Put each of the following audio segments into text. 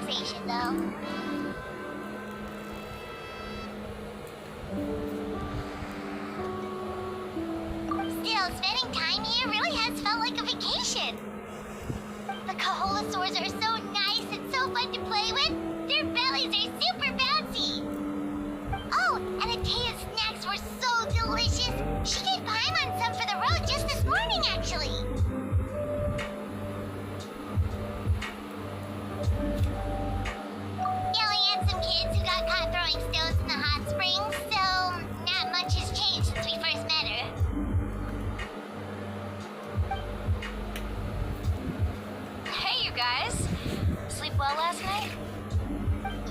relaxation, though. Still, spending time here really has felt like a vacation. The Kaholosaurs are so nice and so fun to play with. Their bellies are super bouncy. Oh, and Atea's snacks were so delicious. She gave Paimon some for the road just this morning, actually. Yeah, we had some kids who got caught throwing stones in the hot springs, so not much has changed since we first met her. Hey, you guys. Sleep well last night?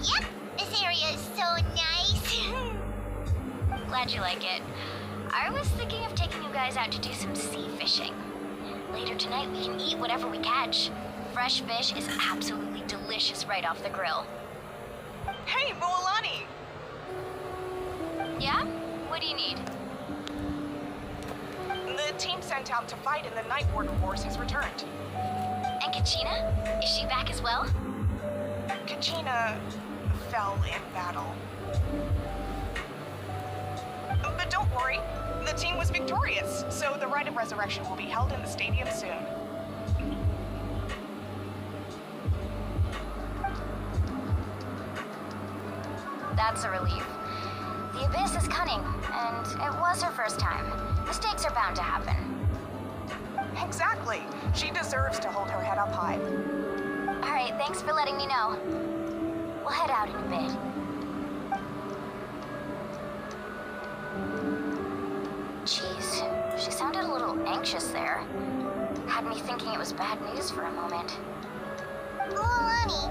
Yep, this area is so nice. Glad you like it. I was thinking of taking you guys out to do some sea fishing. Later tonight, we can eat whatever we catch. Fresh fish is absolutely delicious right off the grill. Hey, Moalani! Yeah? What do you need? The team sent out to fight in the Night Warden Wars has returned. And Kachina? Is she back as well? Kachina fell in battle. But don't worry, the team was victorious, so the rite of resurrection will be held in the stadium soon. That's a relief. The Abyss is cunning, and it was her first time. Mistakes are bound to happen. Exactly. She deserves to hold her head up high. Alright, thanks for letting me know. We'll head out in a bit. Jeez, she sounded a little anxious there. Had me thinking it was bad news for a moment. Moalani,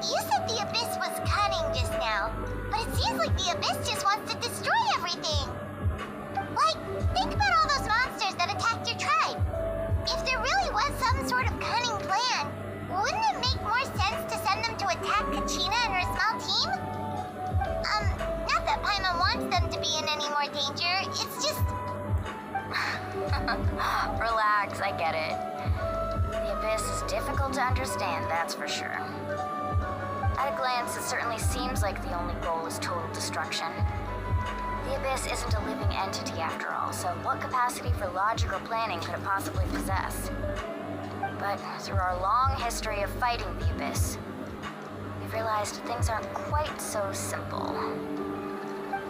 you said the Abyss was cunning just now, but it seems like the Abyss just wants to destroy everything. Like, think about all those monsters that attacked your tribe. If there really was some sort of cunning plan, wouldn't it make more sense to send them to attack Kachina and her small team? Not that Paimon wants them to be in any more danger, it's just... Relax, I get it. The Abyss is difficult to understand, that's for sure. At a glance, it certainly seems like the only goal is total destruction. The Abyss isn't a living entity after all, so what capacity for logic or planning could it possibly possess? But through our long history of fighting the Abyss, we've realized things aren't quite so simple.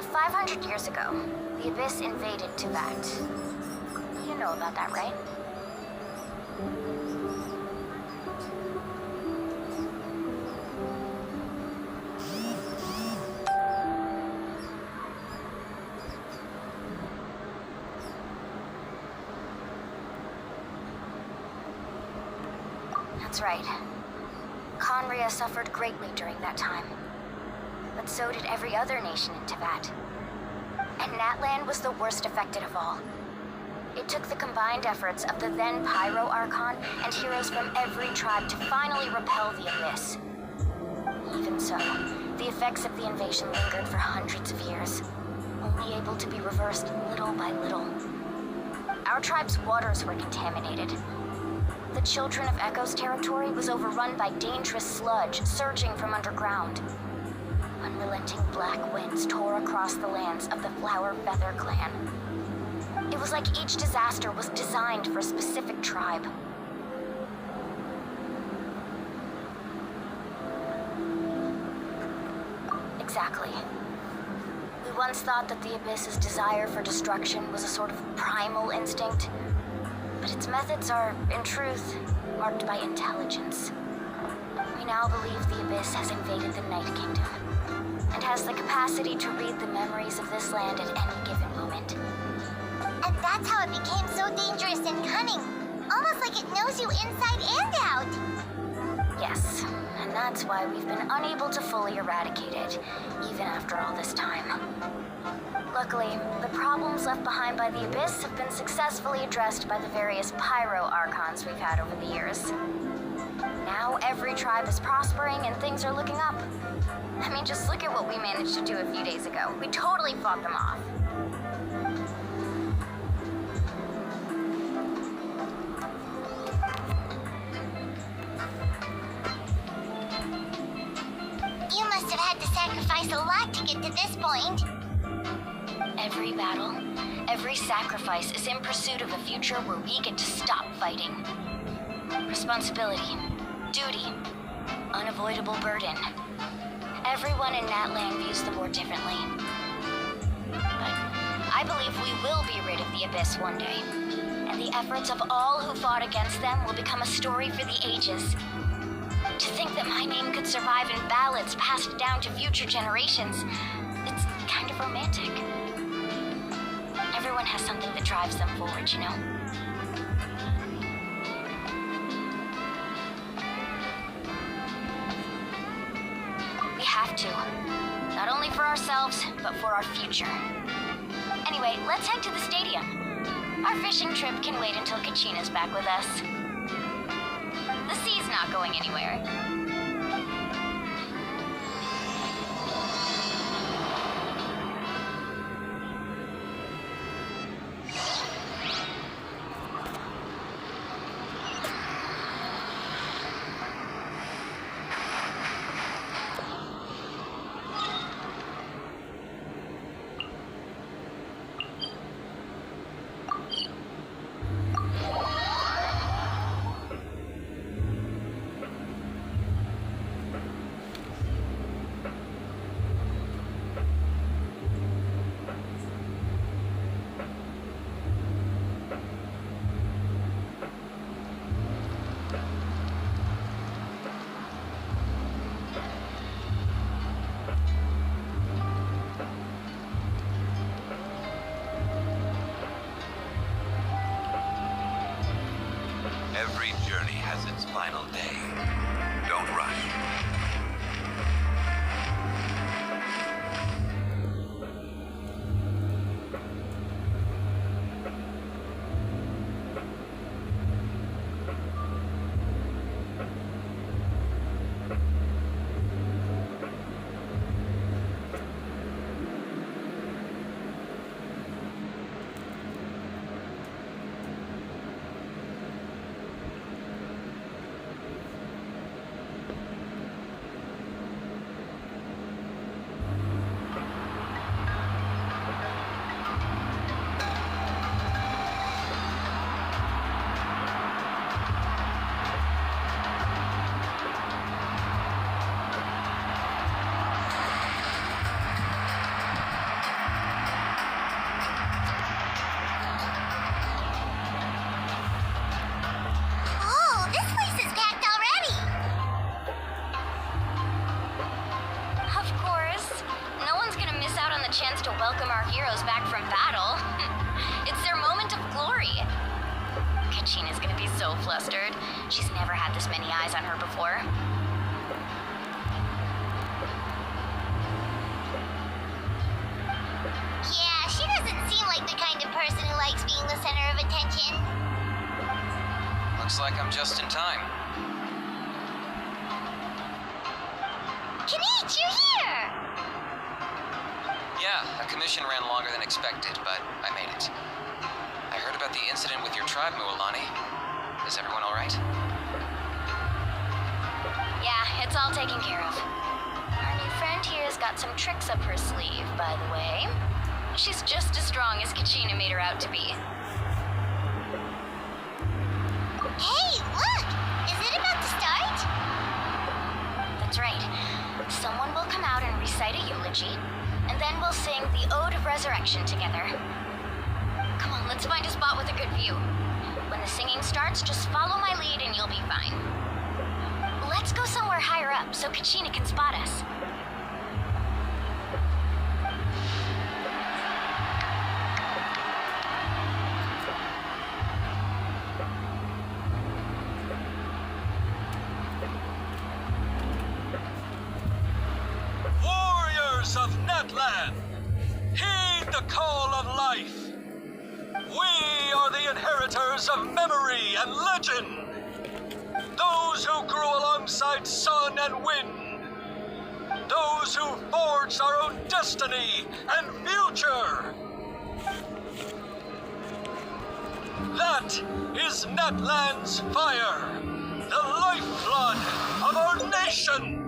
500 years ago, the Abyss invaded Teyvat. You know about that, right? That's right. Conria suffered greatly during that time. But so did every other nation in Teyvat. And Natlan was the worst affected of all. It took the combined efforts of the then Pyro Archon and heroes from every tribe to finally repel the Abyss. Even so, the effects of the invasion lingered for hundreds of years, only able to be reversed little by little. Our tribe's waters were contaminated. The Children of Echo's territory was overrun by dangerous sludge surging from underground. Unrelenting black winds tore across the lands of the Flower Feather clan. It was like each disaster was designed for a specific tribe. Exactly. We once thought that the Abyss's desire for destruction was a sort of primal instinct, but its methods are, in truth, marked by intelligence. We now believe the Abyss has invaded the Night Kingdom, and has the capacity to read the memories of this land at any given moment. And that's how it became so dangerous and cunning. Almost like it knows you inside and out. Yes, and that's why we've been unable to fully eradicate it, even after all this time. Luckily, the problems left behind by the Abyss have been successfully addressed by the various Pyro Archons we've had over the years. Now every tribe is prospering and things are looking up. I mean, just look at what we managed to do a few days ago. We totally fought them off. You must have had to sacrifice a lot to get to this point. Every battle, every sacrifice is in pursuit of a future where we get to stop fighting. Responsibility, duty, unavoidable burden. Everyone in Natlan views the war differently. But I believe we will be rid of the Abyss one day, and the efforts of all who fought against them will become a story for the ages. To think that my name could survive in ballads passed down to future generations, it's kind of romantic. Everyone has something that drives them forward, you know? We have to. Not only for ourselves, but for our future. Anyway, let's head to the stadium. Our fishing trip can wait until Kachina's back with us. The sea's not going anywhere. Every journey has its final day. Don't rush. Oh, this place is packed already. Of course. No one's gonna miss out on the chance to welcome our heroes back from battle. It's their moment of glory. Kachina's gonna be so flustered. She's never had this many eyes on her before. Yeah, she doesn't seem like the kind of person who likes being the center of attention. Looks like I'm just in time. Kinich, you're here! Yeah, a commission ran longer than expected, but I made it. I heard about the incident with your tribe, Mualani. Is everyone all right? Yeah, it's all taken care of. Our new friend here's got some tricks up her sleeve, by the way. She's just as strong as Kachina made her out to be. Hey, look! Is it about to start? That's right. Someone will come out and recite a eulogy, and then we'll sing the Ode of Resurrection together. Come on, let's find a spot with a good view. When the singing starts, just follow my lead and you'll be fine. Let's go somewhere higher up so Kachina can spot us. Warriors of Natlan, heed the call of life. We are the inheritors of memory and legend. Those who grew alongside sun and wind. Those who forged our own destiny and future. That is Natlan's fire, the lifeblood of our nation.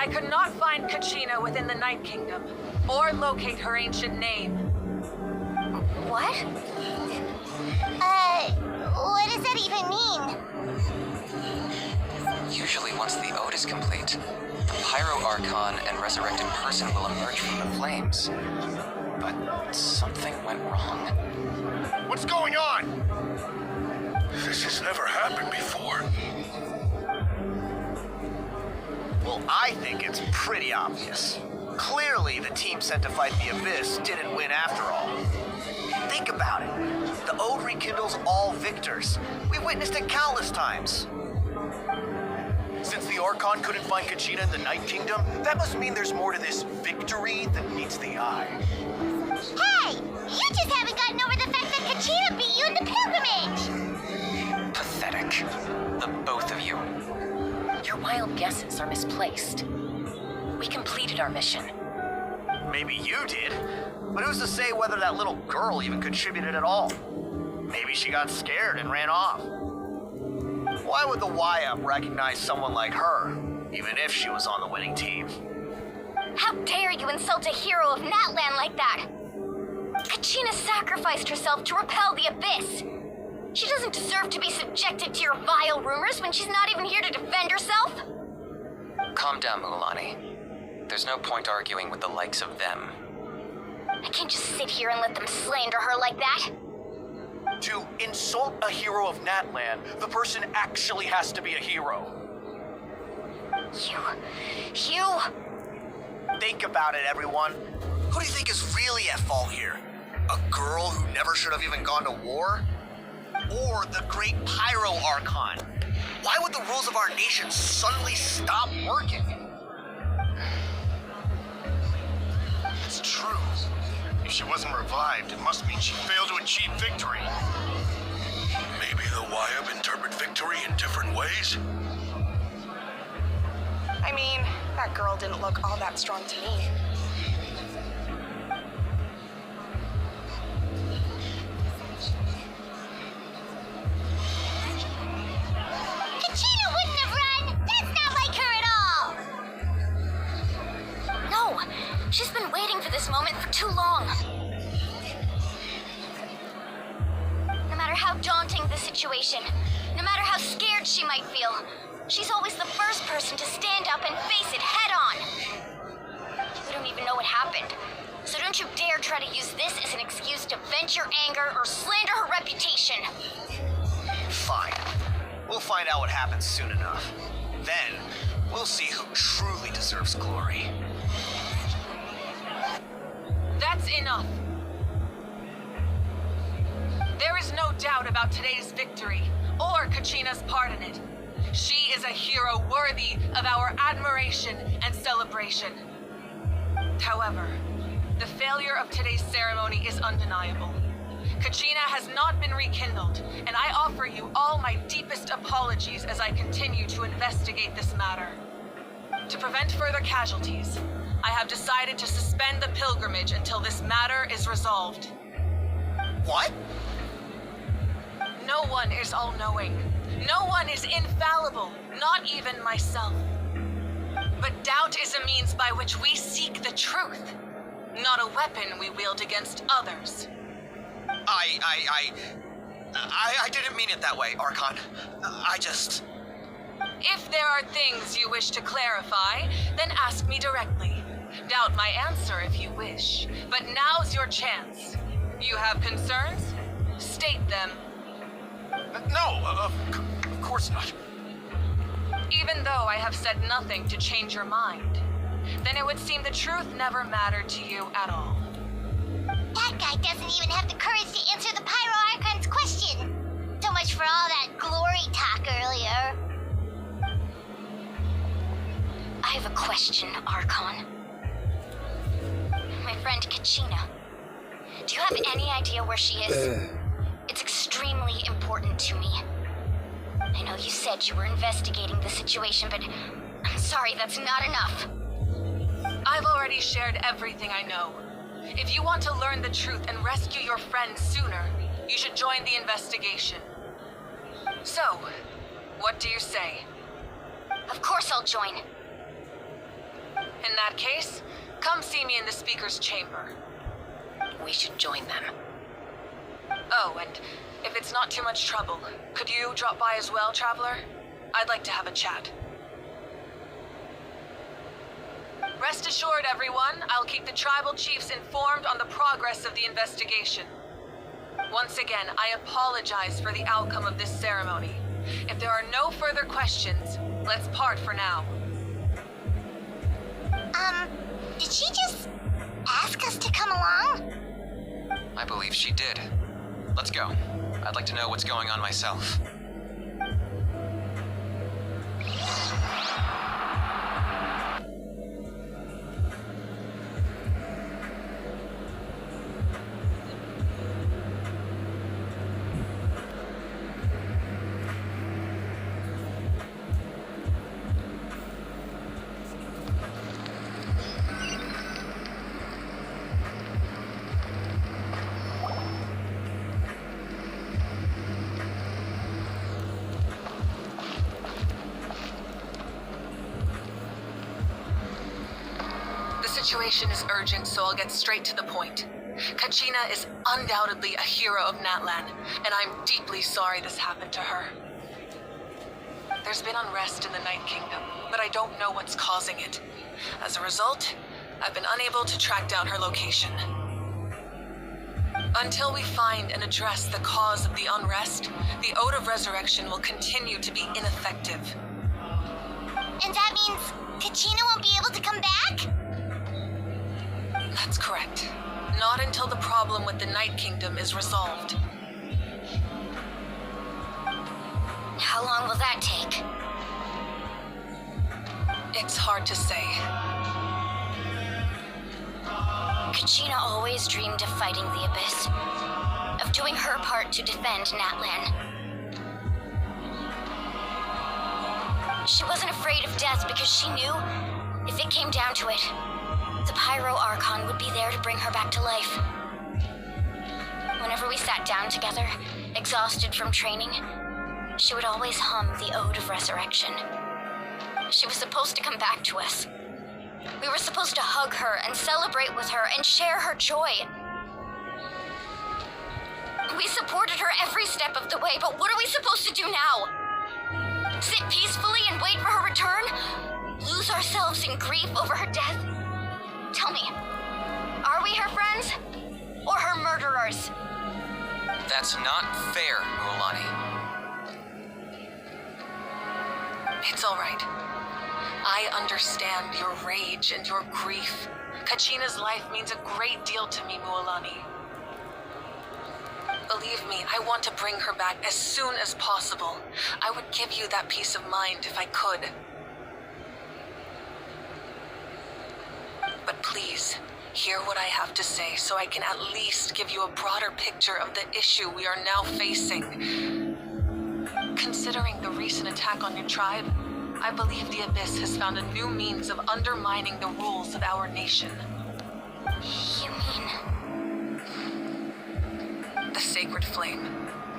I could not find Kachina within the Night Kingdom, or locate her ancient name. What? What does that even mean? Usually once the ode is complete, the Pyro Archon and resurrected person will emerge from the flames. But something went wrong. What's going on? This has never happened before. Well, I think it's pretty obvious. Clearly, the team sent to fight the Abyss didn't win after all. Think about it. The Ode rekindles all victors. We witnessed it countless times. Since the Archon couldn't find Kachina in the Night Kingdom, that must mean there's more to this victory than meets the eye. Hey! You just haven't gotten over the fact that Kachina beat you in the pilgrimage! Pathetic. The both of you. Your wild guesses are misplaced. We completed our mission. Maybe you did, but who's to say whether that little girl even contributed at all? Maybe she got scared and ran off. Why would the Y-Up recognize someone like her, even if she was on the winning team? How dare you insult a hero of Natlan like that? Kachina sacrificed herself to repel the Abyss. She doesn't deserve to be subjected to your vile rumors when she's not even here to defend herself. Calm down, Mualani. There's no point arguing with the likes of them. I can't just sit here and let them slander her like that. To insult a hero of Natlan, the person actually has to be a hero. You... Think about it, everyone. Who do you think is really at fault here? A girl who never should have even gone to war? Or the great Pyro Archon? Why would the rules of our nation suddenly stop working? It's true. If she wasn't revived, it must mean she failed to achieve victory. Maybe the Y-Up interpret victory in different ways? I mean, that girl didn't look all that strong to me. Kachina wouldn't have run! That's not like her at all! No! She's been waiting for this moment for too long. No matter how daunting the situation, no matter how scared she might feel, she's always the first person to stand up and face it head-on. We don't even know what happened, so don't you dare try to use this as an excuse to vent your anger or slander her reputation. Fine. We'll find out what happens soon enough. Then, we'll see who truly deserves glory. That's enough. There is no doubt about today's victory, or Kachina's part in it. She is a hero worthy of our admiration and celebration. However, the failure of today's ceremony is undeniable. Kachina has not been rekindled, and I offer you all my deepest apologies as I continue to investigate this matter. To prevent further casualties, I have decided to suspend the pilgrimage until this matter is resolved. What? No one is all-knowing. No one is infallible, not even myself. But doubt is a means by which we seek the truth, not a weapon we wield against others. I didn't mean it that way, Archon. If there are things you wish to clarify, then ask me directly. Doubt my answer if you wish, but now's your chance. You have concerns? State them. No, of course not. Even though I have said nothing to change your mind, then it would seem the truth never mattered to you at all. That guy doesn't even have the courage to answer the Pyro Archon's question. So much for all that glory talk earlier. I have a question, Archon. My friend Kachina. Do you have any idea where she is? It's extremely important to me. I know you said you were investigating the situation, but I'm sorry, that's not enough. I've already shared everything I know. If you want to learn the truth and rescue your friend sooner, you should join the investigation. So, what do you say? Of course I'll join. In that case, come see me in the speaker's chamber. We should join them. Oh, and if it's not too much trouble, could you drop by as well, Traveler? I'd like to have a chat. Rest assured, everyone, I'll keep the tribal chiefs informed on the progress of the investigation. Once again, I apologize for the outcome of this ceremony. If there are no further questions, let's part for now. Did she just ask us to come along? I believe she did. Let's go. I'd like to know what's going on myself. The situation is urgent, so I'll get straight to the point. Kachina is undoubtedly a hero of Natlan, and I'm deeply sorry this happened to her. There's been unrest in the Night Kingdom, but I don't know what's causing it. As a result, I've been unable to track down her location. Until we find and address the cause of the unrest, the Ode of Resurrection will continue to be ineffective. And that means Kachina won't be able to come back? That's correct. Not until the problem with the Night Kingdom is resolved. How long will that take? It's hard to say. Kachina always dreamed of fighting the Abyss, of doing her part to defend Natlan. She wasn't afraid of death because she knew, if it came down to it, the Pyro Archon would be there to bring her back to life. Whenever we sat down together, exhausted from training, she would always hum the Ode of Resurrection. She was supposed to come back to us. We were supposed to hug her and celebrate with her and share her joy. We supported her every step of the way, but what are we supposed to do now? Sit peacefully and wait for her return? Lose ourselves in grief over her death? Tell me, are we her friends or her murderers? That's not fair, Mualani. It's all right. I understand your rage and your grief. Kachina's life means a great deal to me, Mualani. Believe me, I want to bring her back as soon as possible. I would give you that peace of mind if I could. But please, hear what I have to say so I can at least give you a broader picture of the issue we are now facing. Considering the recent attack on your tribe, I believe the Abyss has found a new means of undermining the rules of our nation. You mean... The Sacred Flame,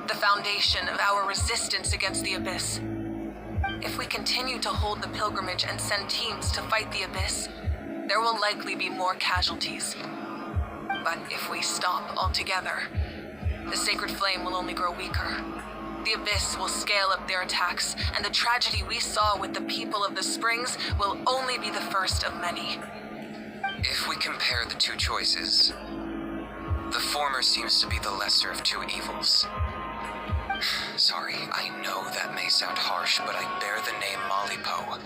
the foundation of our resistance against the Abyss. If we continue to hold the pilgrimage and send teams to fight the Abyss, there will likely be more casualties. But if we stop altogether, the Sacred Flame will only grow weaker. The Abyss will scale up their attacks, and the tragedy we saw with the people of the Springs will only be the first of many. If we compare the two choices, the former seems to be the lesser of two evils. Sorry, I know that may sound harsh, but I bear the name Malipo.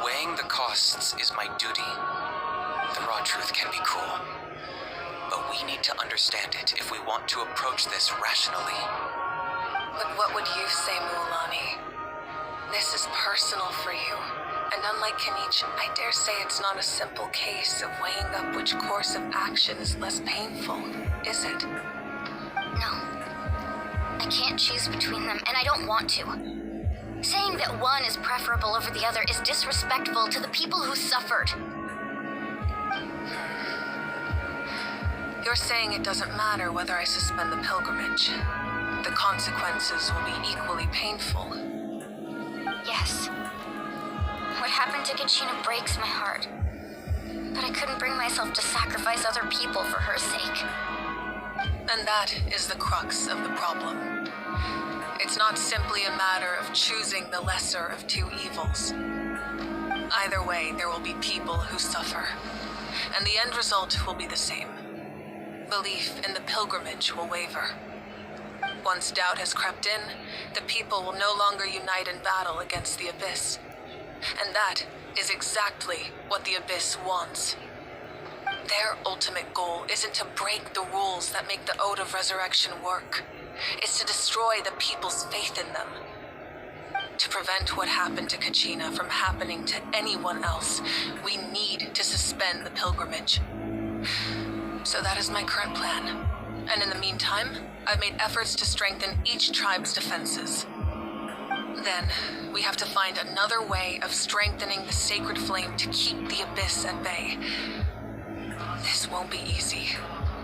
Weighing the costs is my duty. The raw truth can be cruel, but we need to understand it if we want to approach this rationally. But what would you say, Mualani? This is personal for you, and unlike Kenichi, I dare say it's not a simple case of weighing up which course of action is less painful, is it? No. I can't choose between them, and I don't want to. Saying that one is preferable over the other is disrespectful to the people who suffered. You're saying it doesn't matter whether I suspend the pilgrimage. The consequences will be equally painful. Yes. What happened to Kachina breaks my heart. but I couldn't bring myself to sacrifice other people for her sake. And that is the crux of the problem. It's not simply a matter of choosing the lesser of two evils. Either way, there will be people who suffer, and the end result will be the same. Belief in the pilgrimage will waver. Once doubt has crept in, the people will no longer unite in battle against the Abyss. And that is exactly what the Abyss wants. Their ultimate goal isn't to break the rules that make the Ode of Resurrection work. It's to destroy the people's faith in them. To prevent what happened to Kachina from happening to anyone else, we need to suspend the pilgrimage. So that is my current plan. And in the meantime, I've made efforts to strengthen each tribe's defenses. Then, we have to find another way of strengthening the sacred flame to keep the Abyss at bay. This won't be easy.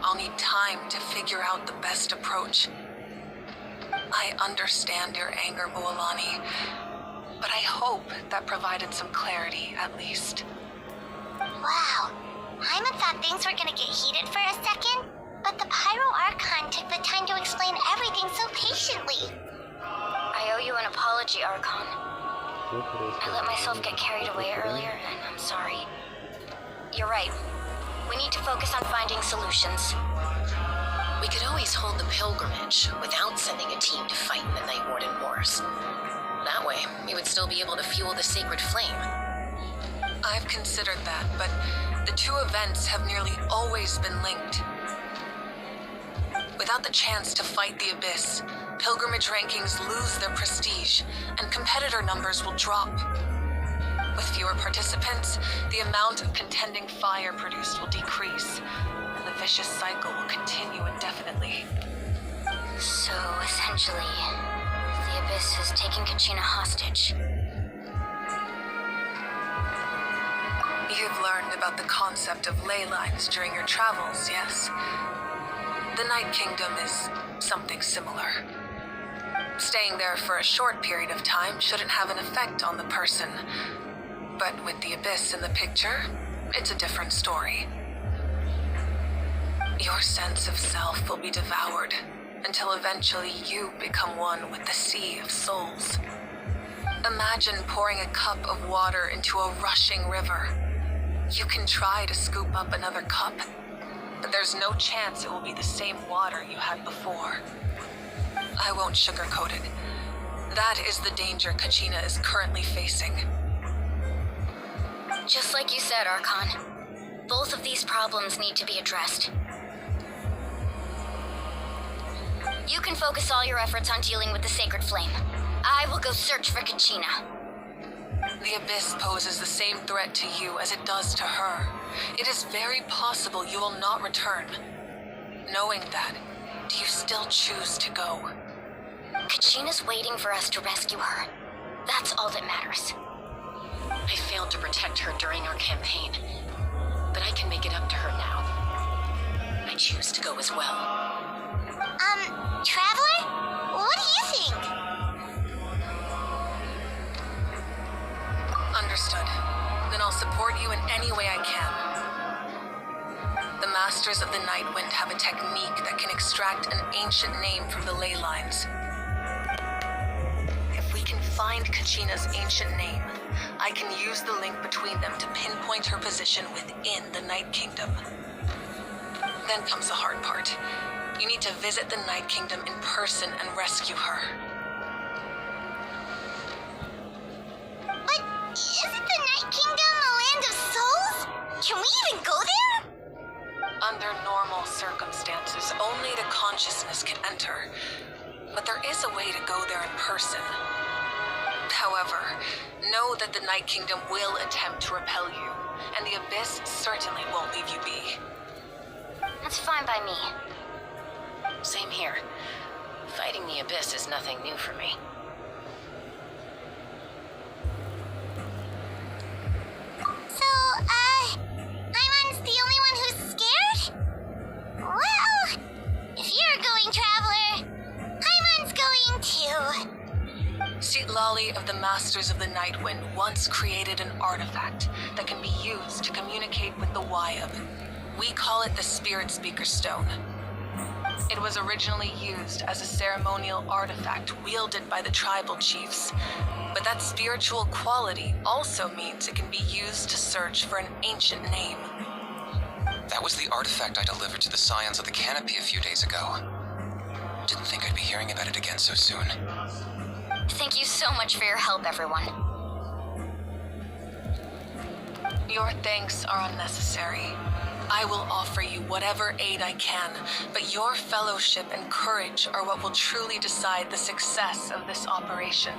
I'll need time to figure out the best approach. I understand your anger, Mualani, but I hope that provided some clarity, at least. Wow. Paimon thought things were gonna get heated for a second, but the Pyro Archon took the time to explain everything so patiently. I owe you an apology, Archon. I let myself get carried away earlier, and I'm sorry. You're right. We need to focus on finding solutions. We could always hold the pilgrimage without sending a team to fight in the Night Warden Wars. That way, we would still be able to fuel the sacred flame. I've considered that, but the two events have nearly always been linked. Without the chance to fight the Abyss, pilgrimage rankings lose their prestige, and competitor numbers will drop. With fewer participants, the amount of contending fire produced will decrease, and the vicious cycle will continue indefinitely. So, essentially, the Abyss is taking Kachina hostage. You've learned about the concept of ley lines during your travels, yes? The Night Kingdom is something similar. Staying there for a short period of time shouldn't have an effect on the person. But with the Abyss in the picture, it's a different story. Your sense of self will be devoured until eventually you become one with the sea of souls. Imagine pouring a cup of water into a rushing river. You can try to scoop up another cup, but there's no chance it will be the same water you had before. I won't sugarcoat it. That is the danger Kachina is currently facing. Just like you said, Archon. Both of these problems need to be addressed. You can focus all your efforts on dealing with the sacred flame. I will go search for Kachina. The Abyss poses the same threat to you as it does to her. It is very possible you will not return. Knowing that, do you still choose to go? Kachina's waiting for us to rescue her. That's all that matters. I failed to protect her during our campaign, but I can make it up to her now. I choose to go as well. Traveler? What do you think? Understood. Then I'll support you in any way I can. The Masters of the Night Wind have a technique that can extract an ancient name from the ley lines. If we can find Kachina's ancient name, I can use the link between them to pinpoint her position within the Night Kingdom. Then comes the hard part. You need to visit the Night Kingdom in person and rescue her. But isn't the Night Kingdom a land of souls? Can we even go there? Under normal circumstances, only the consciousness can enter. But there is a way to go there in person. However, know that the Night Kingdom will attempt to repel you, and the Abyss certainly won't leave you be. That's fine by me. Same here. Fighting the Abyss is nothing new for me. So, Paimon's the only one who's scared? Well, if you're going, Traveler, Paimon's going too. Lali of the Masters of the Night Wind once created an artifact that can be used to communicate with the Wyab. We call it the Spirit Speaker Stone. It was originally used as a ceremonial artifact wielded by the tribal chiefs, but that spiritual quality also means it can be used to search for an ancient name. That was the artifact I delivered to the Scions of the Canopy a few days ago. Didn't think I'd be hearing about it again so soon. Thank you so much for your help, everyone. Your thanks are unnecessary. I will offer you whatever aid I can, but your fellowship and courage are what will truly decide the success of this operation.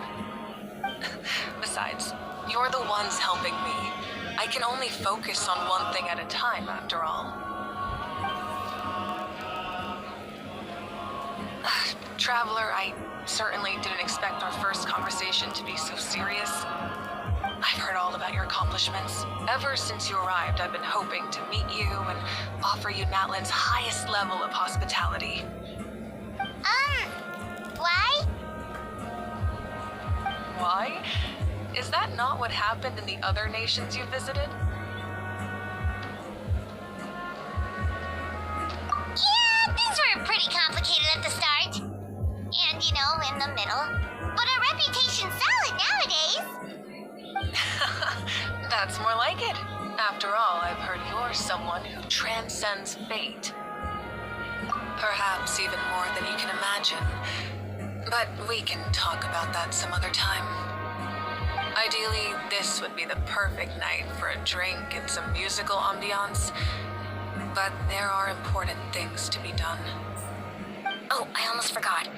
Besides, you're the ones helping me. I can only focus on one thing at a time, after all. Traveler, I certainly didn't expect our first conversation to be so serious. I've heard all about your accomplishments. Ever since you arrived, I've been hoping to meet you and offer you Natlan's highest level of hospitality. Why? Why? Is that not what happened in the other nations you visited? Yeah, things were pretty complicated at the start. And, in the middle. But our reputation's solid nowadays. That's more like it. After all, I've heard you're someone who transcends fate. Perhaps even more than you can imagine. But we can talk about that some other time. Ideally, this would be the perfect night for a drink and some musical ambiance. But there are important things to be done. Oh, I almost forgot.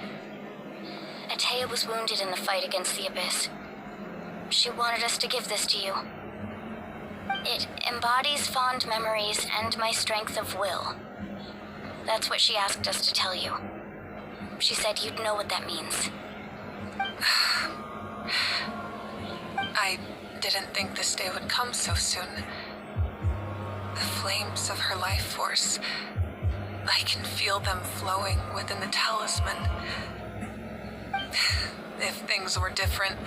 Atea was wounded in the fight against the Abyss. She wanted us to give this to you. It embodies fond memories and my strength of will. That's what she asked us to tell you. She said you'd know what that means. I didn't think this day would come so soon. The flames of her life force, I can feel them flowing within the talisman. If things were different,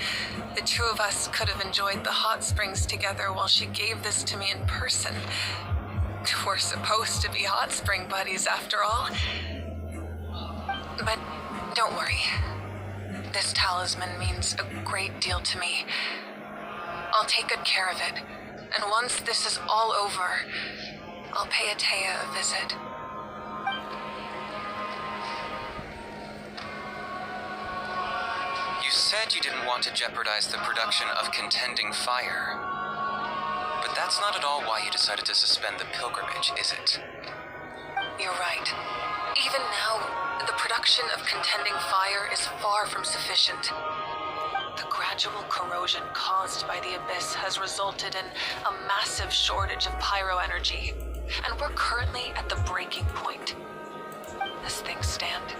the two of us could have enjoyed the hot springs together while she gave this to me in person. We're supposed to be hot spring buddies after all. But don't worry. This talisman means a great deal to me. I'll take good care of it. And once this is all over, I'll pay Atea a visit. You said you didn't want to jeopardize the production of Contending Fire. But that's not at all why you decided to suspend the pilgrimage, is it? You're right. Even now, the production of Contending Fire is far from sufficient. The gradual corrosion caused by the Abyss has resulted in a massive shortage of pyro energy, and we're currently at the breaking point. As things stand,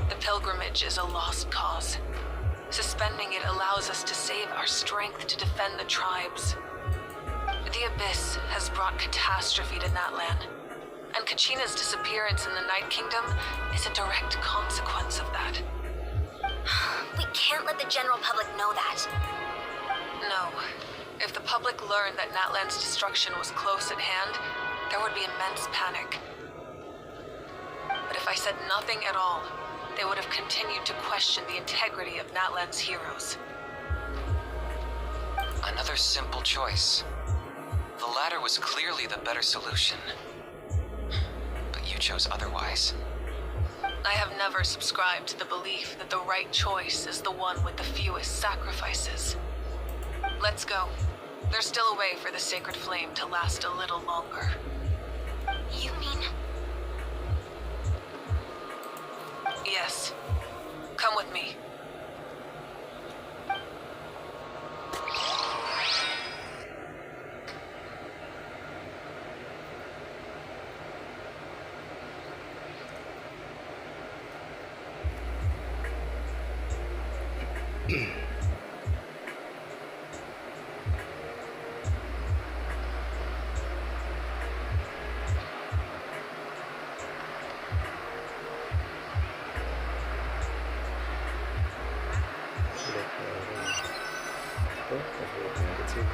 the pilgrimage is a lost cause. Suspending it allows us to save our strength to defend the tribes. The Abyss has brought catastrophe to Natlan, and Kachina's disappearance in the Night Kingdom is a direct consequence of that. We can't let the general public know that. No. If the public learned that Natlan's destruction was close at hand, there would be immense panic. But if I said nothing at all, they would have continued to question the integrity of Natlan's heroes. Another simple choice. The latter was clearly the better solution. But you chose otherwise. I have never subscribed to the belief that the right choice is the one with the fewest sacrifices. Let's go. There's still a way for the sacred flame to last a little longer. You mean... Yes. Come with me. Sudah, terus, negatif,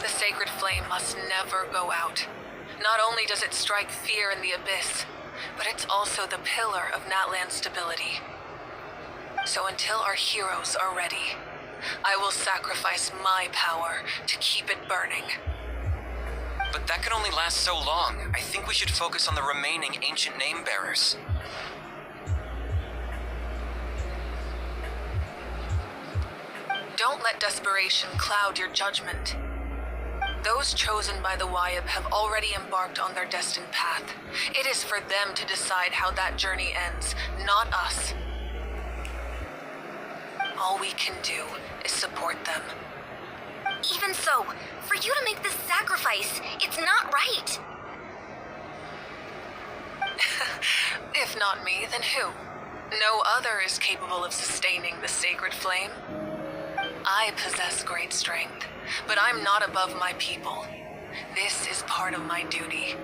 The sacred flame must never go out. Not only does it strike fear in the abyss, but it's also the pillar of Natlan's stability. So until our heroes are ready, I will sacrifice my power to keep it burning. But that can only last so long. I think we should focus on the remaining ancient name bearers. Don't let desperation cloud your judgment. Those chosen by the Wyab have already embarked on their destined path. It is for them to decide how that journey ends, not us. All we can do is support them. Even so, for you to make this sacrifice, it's not right. If not me, then who? No other is capable of sustaining the sacred flame. I possess great strength, but I'm not above my people. This is part of my duty.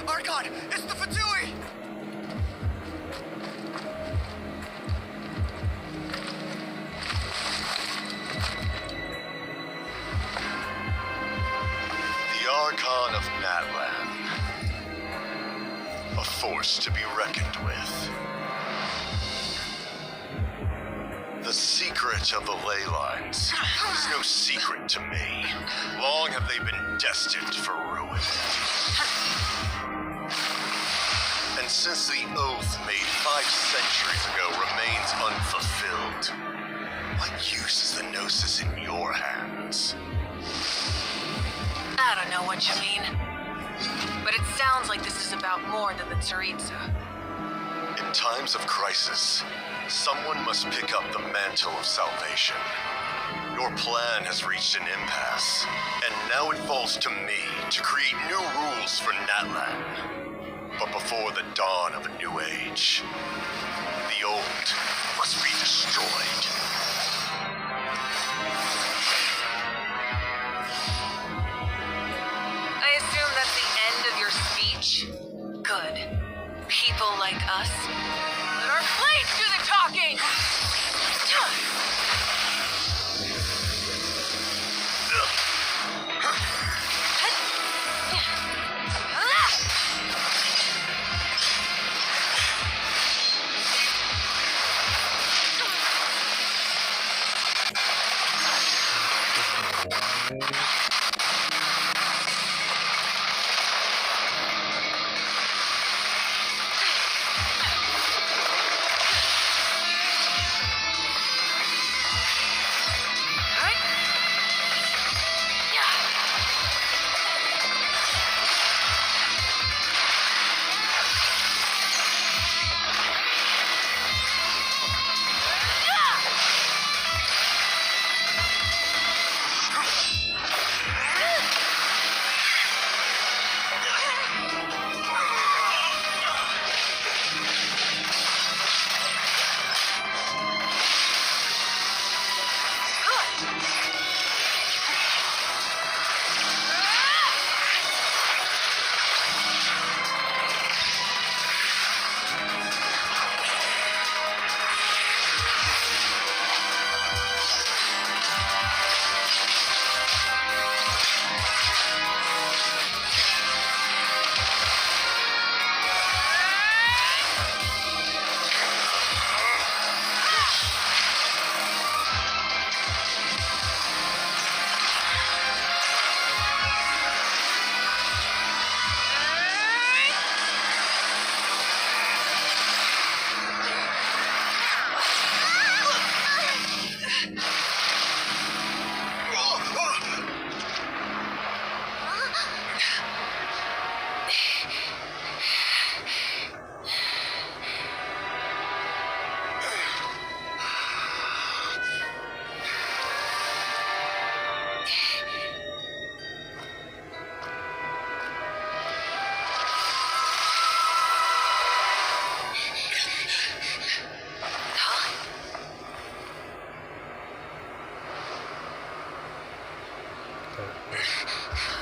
Archon, it's the Fatui! The Archon of Natlan. A force to be reckoned with. The secret of the ley lines is no secret to me. Long have they been destined for ruin. And since the oath made 5 centuries ago remains unfulfilled, what use is the Gnosis in your hands? I don't know what you mean. But it sounds like this is about more than the Tsaritsa. In times of crisis, someone must pick up the mantle of salvation. Your plan has reached an impasse, and now it falls to me to create new rules for Natlan. But before the dawn of a new age, the old must be destroyed. I assume that's the end of your speech? Good. People like us. Let our blades do the talking!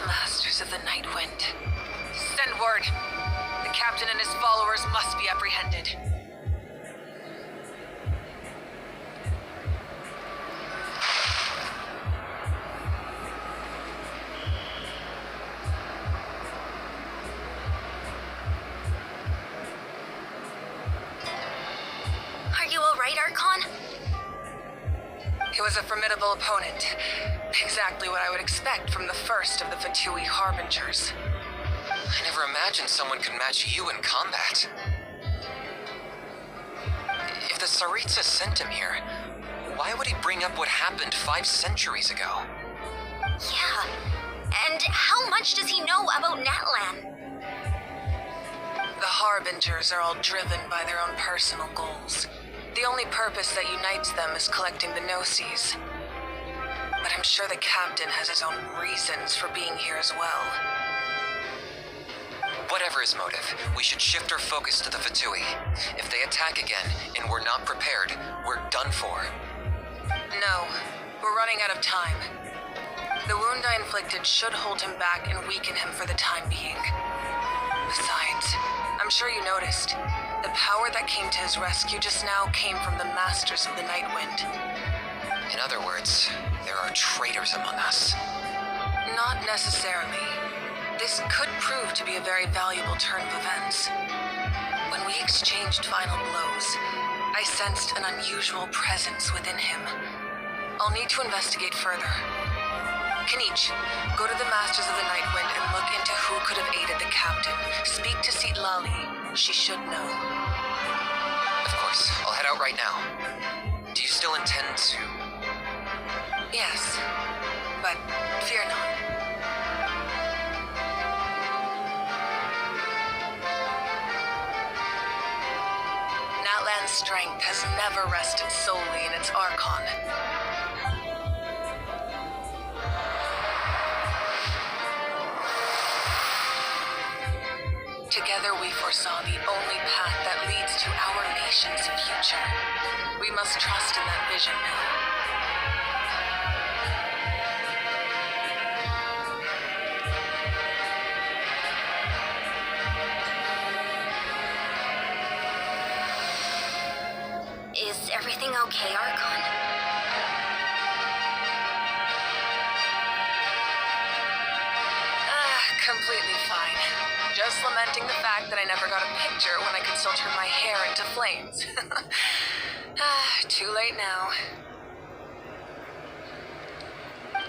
Masters of the Night Wind. Send word. The captain and his followers must be apprehended. Are you alright, Archon? He was a formidable opponent. Exactly what I would expect from the first of the Fatui Harbingers. I never imagined someone could match you in combat. If the Tsaritsa sent him here, why would he bring up what happened 5 centuries ago? Yeah. And how much does he know about Natlan? The Harbingers are all driven by their own personal goals. The only purpose that unites them is collecting the Gnosis. But I'm sure the captain has his own reasons for being here as well. Whatever his motive, we should shift our focus to the Fatui. If they attack again, and we're not prepared, we're done for. No, we're running out of time. The wound I inflicted should hold him back and weaken him for the time being. Besides, I'm sure you noticed, the power that came to his rescue just now came from the Masters of the Night Wind. In other words, there are traitors among us. Not necessarily. This could prove to be a very valuable turn of events. When we exchanged final blows, I sensed an unusual presence within him. I'll need to investigate further. Kanich, go to the Masters of the Night Wind and look into who could have aided the captain. Speak to Sitlali. She should know. Of course, I'll head out right now. Do you still intend to? Yes, but fear not. Natlan's strength has never rested solely in its Archon. Together we foresaw the only path that leads to our nation's future. We must trust in that vision now. Is everything okay, Archon? Completely fine. Just lamenting the fact that I never got a picture when I could still turn my hair into flames. Too late now.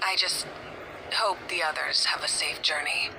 I just hope the others have a safe journey.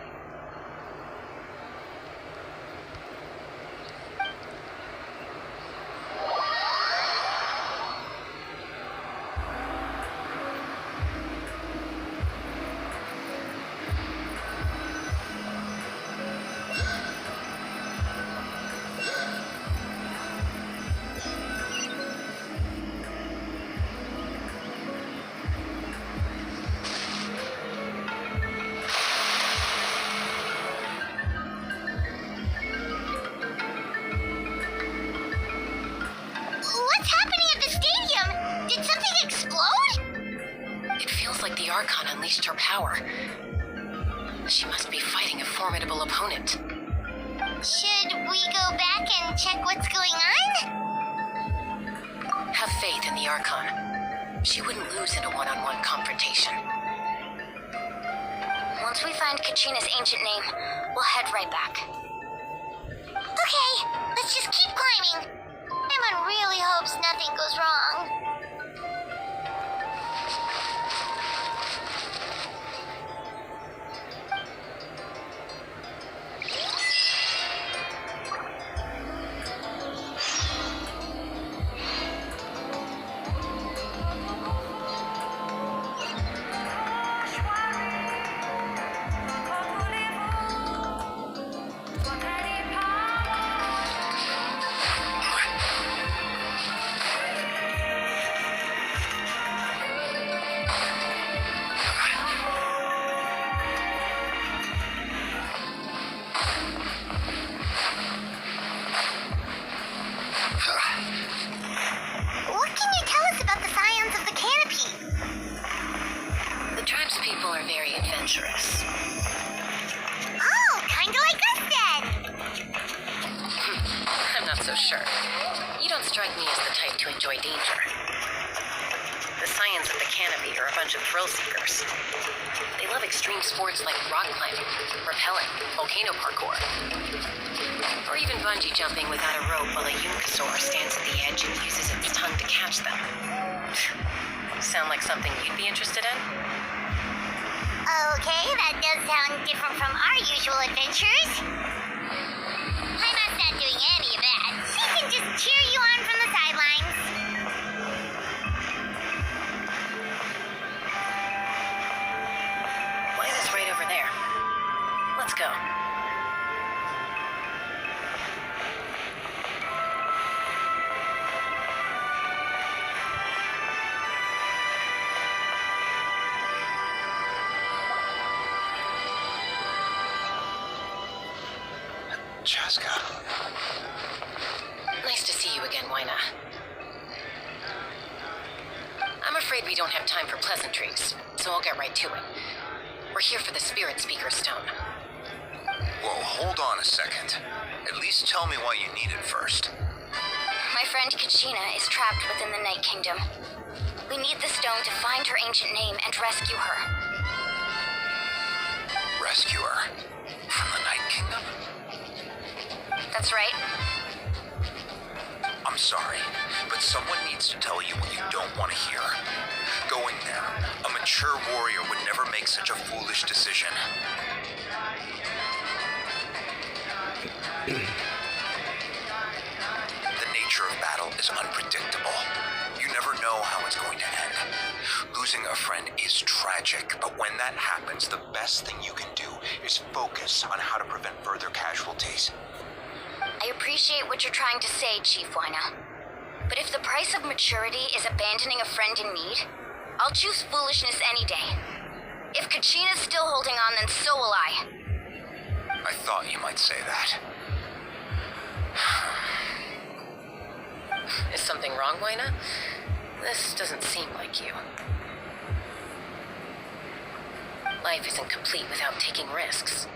What's happening at the stadium? Did something explode? It feels like the Archon unleashed her power. She must be fighting a formidable opponent. Should we go back and check what's going on? Have faith in the Archon. She wouldn't lose in a one-on-one confrontation. Once we find Kachina's ancient name, we'll head right back. Okay, let's just keep climbing. Emma really hopes nothing goes wrong. What can you tell us about the scions of the canopy? The tribespeople are very adventurous. Oh, kinda like us then. I'm not so sure. You don't strike me as the type to enjoy danger. The scions of the canopy are a bunch of thrill seekers. They love extreme sports like rock climbing, rappelling, volcano parkour, or even bungee jumping without a rope while a Yunkasaur stands at the edge legend uses its tongue to catch them. Sound like something you'd be interested in? Okay, that does sound different from our usual adventures. Paimon's not doing any of that. She can just cheer you on from the sidelines. Lina's right over there. Let's go. Chaska. Nice to see you again, Wina. I'm afraid we don't have time for pleasantries, so I'll get right to it. We're here for the Spirit Speaker Stone. Whoa, hold on a second. At least tell me why you need it first. My friend Kachina is trapped within the Night Kingdom. We need the stone to find her ancient name and rescue her. Rescue her? From the Night Kingdom? That's right. I'm sorry, but someone needs to tell you what you don't want to hear. Going there, a mature warrior would never make such a foolish decision. The nature of battle is unpredictable. You never know how it's going to end. Losing a friend is tragic, but when that happens, the best thing you can do is focus on how to prevent further casualties. I appreciate what you're trying to say, Chief Wina. But if the price of maturity is abandoning a friend in need, I'll choose foolishness any day. If Kachina's still holding on, then so will I. I thought you might say that. Is something wrong, Wina? This doesn't seem like you. Life isn't complete without taking risks.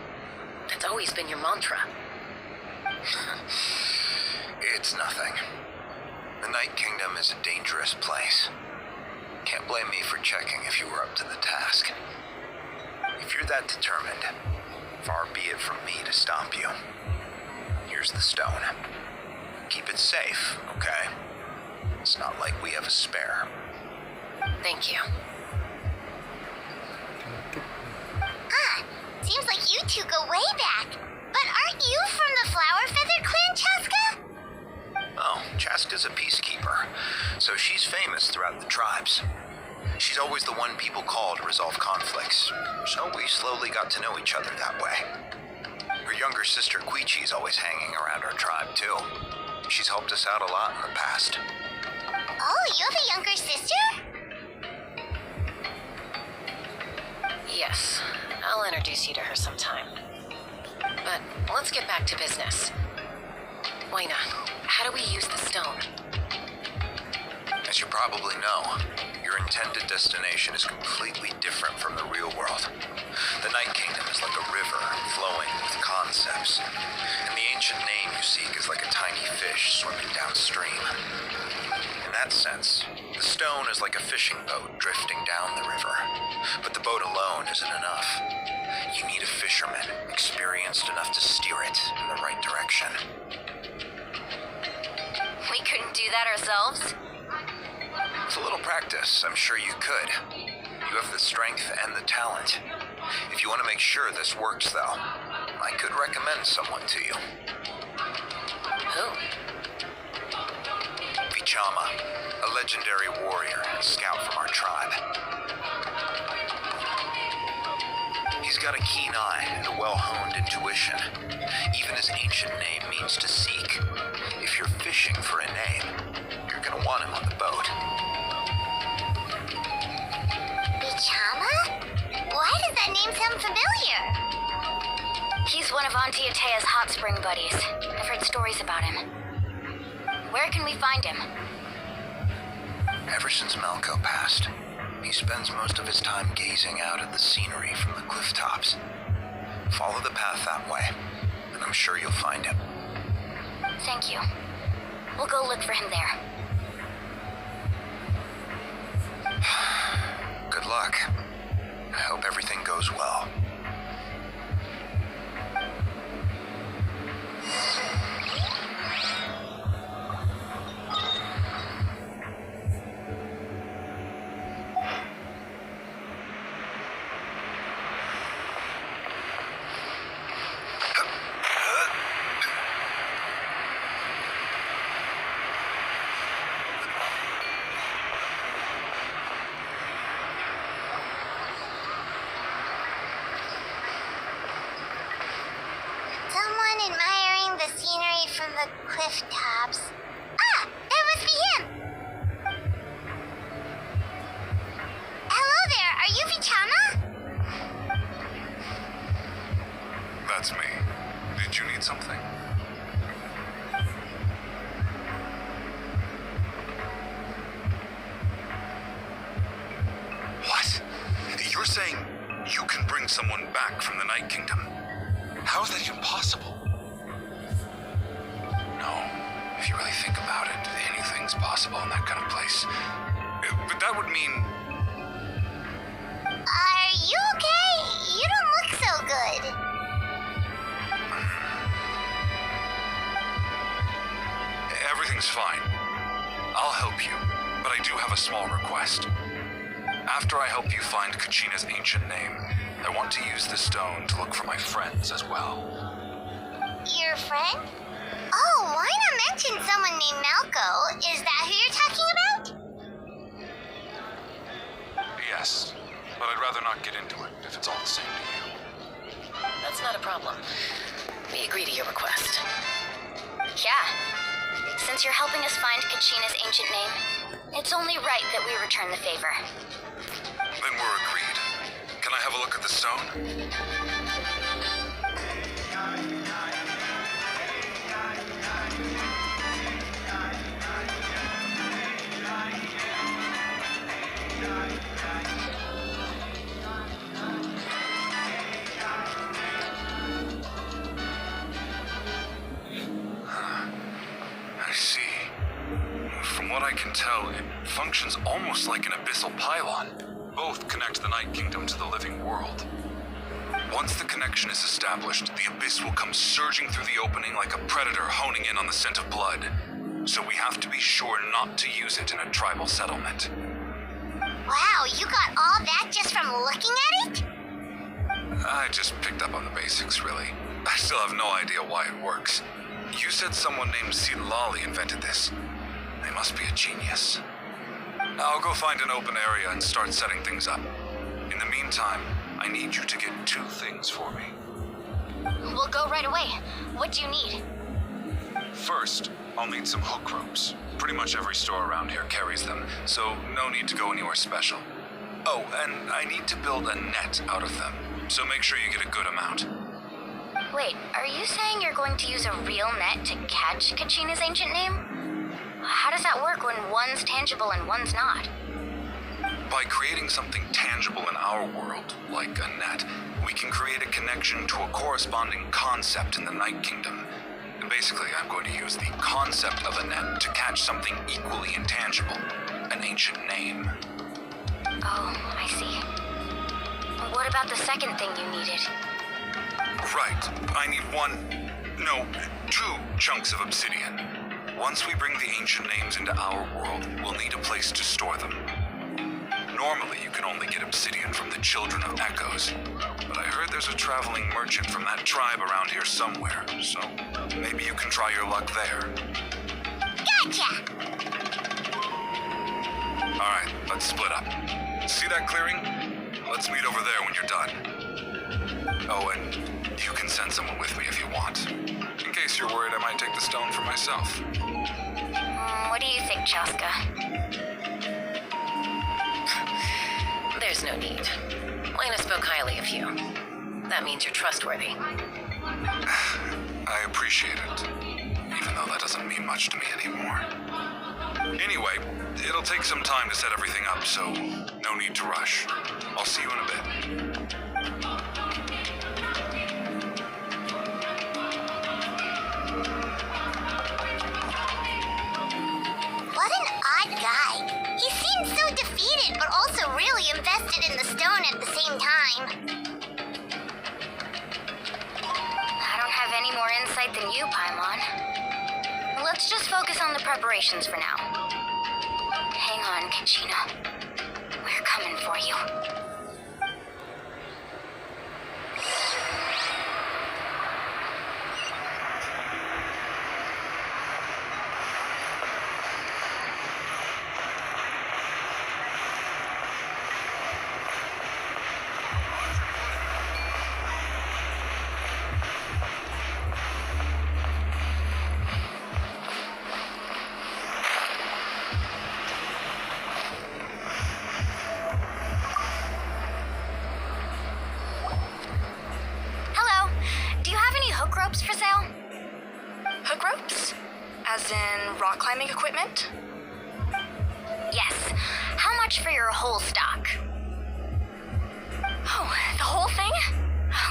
That's always been your mantra. It's nothing. The Night Kingdom is a dangerous place. Can't blame me for checking if you were up to the task. If you're that determined, far be it from me to stop you. Here's the stone. Keep it safe, okay? It's not like we have a spare. Thank you. Seems like you two go way back. But aren't you from the Flower Feather Clan, Chaska? Oh, Chaska's a peacekeeper, so she's famous throughout the tribes. She's always the one people call to resolve conflicts, so we slowly got to know each other that way. Her younger sister Quichi's always hanging around our tribe, too. She's helped us out a lot in the past. Oh, you have a younger sister? Yes, I'll introduce you to her sometime. But let's get back to business. Wina, how do we use the stone? As you probably know, your intended destination is completely different from the real world. The Night Kingdom is like a river flowing with concepts, and the ancient name you seek is like a tiny fish swimming downstream. In that sense, the stone is like a fishing boat drifting down the river, but the boat alone isn't enough. You need a fisherman experienced enough to steer it in the right direction. We couldn't do that ourselves? With a little practice, I'm sure you could. You have the strength and the talent. If you want to make sure this works, though, I could recommend someone to you. Who? Vichama, a legendary warrior and scout from our tribe. He's got a keen eye and a well-honed intuition. Even his ancient name means to seek. If you're fishing for a name, you're gonna want him on the boat. Bichama? Why does that name sound familiar? He's one of Auntie Atea's hot spring buddies. I've heard stories about him. Where can we find him? Ever since Malco passed, he spends most of his time gazing out at the scenery from the cliff tops. Follow the path that way, and I'm sure you'll find him. Thank you. We'll go look for him there. Good luck. I hope everything goes well. the cliff tops. Ah, that must be him! Hello there, are you Tama? That's me. Did you need something? What? You're saying you can bring someone back from the Night Kingdom? How is that even possible? No. If you really think about it, anything's possible in that kind of place. But that would mean... Are you okay? You don't look so good. Everything's fine. I'll help you, but I do have a small request. After I help you find Kachina's ancient name, I want to use the stone to look for my friends as well. Your friend? Oh, why not mention someone named Malco? Is that who you're talking about? Yes, but I'd rather not get into it if it's all the same to you. That's not a problem. We agree to your request. Yeah. Since you're helping us find Kachina's ancient name, it's only right that we return the favor. Then we're agreed. Can I have a look at the stone? I see. From what I can tell, it functions almost like an abyssal pylon. Both connect the Night Kingdom to the living world. Once the connection is established, the abyss will come surging through the opening like a predator honing in on the scent of blood. So we have to be sure not to use it in a tribal settlement. Wow, you got all that just from looking at it? I just picked up on the basics, really. I still have no idea why it works. You said someone named Silali invented this. They must be a genius. I'll go find an open area and start setting things up. In the meantime, I need you to get 2 things for me. We'll go right away. What do you need? First, I'll need some hook ropes. Pretty much every store around here carries them, so no need to go anywhere special. Oh, and I need to build a net out of them, so make sure you get a good amount. Wait, are you saying you're going to use a real net to catch Kachina's ancient name? How does that work when one's tangible and one's not? By creating something tangible in our world, like a net, we can create a connection to a corresponding concept in the Night Kingdom. Basically, I'm going to use the concept of a net to catch something equally intangible, an ancient name. Oh, I see. What about the second thing you needed? Right. I need 2 chunks of obsidian. Once we bring the ancient names into our world, we'll need a place to store them. Normally, you can only get obsidian from the Children of Echoes, but I heard there's a traveling merchant from that tribe around here somewhere, so maybe you can try your luck there. Gotcha! Alright, let's split up. See that clearing? Let's meet over there when you're done. Oh, and you can send someone with me if you want. In case you're worried I might take the stone for myself. What do you think, Chaska? There's no need. Lena spoke highly of you. That means you're trustworthy. I appreciate it, even though that doesn't mean much to me anymore. Anyway, it'll take some time to set everything up, so no need to rush. I'll see you in a bit. What an odd guy. He seems so defeated, but also really invested in the stone at the same time. I don't have any more insight than you, Paimon. Let's just focus on the preparations for now. Hang on, Kachina. We're coming for you. rock climbing equipment? Yes. How much for your whole stock? Oh, the whole thing?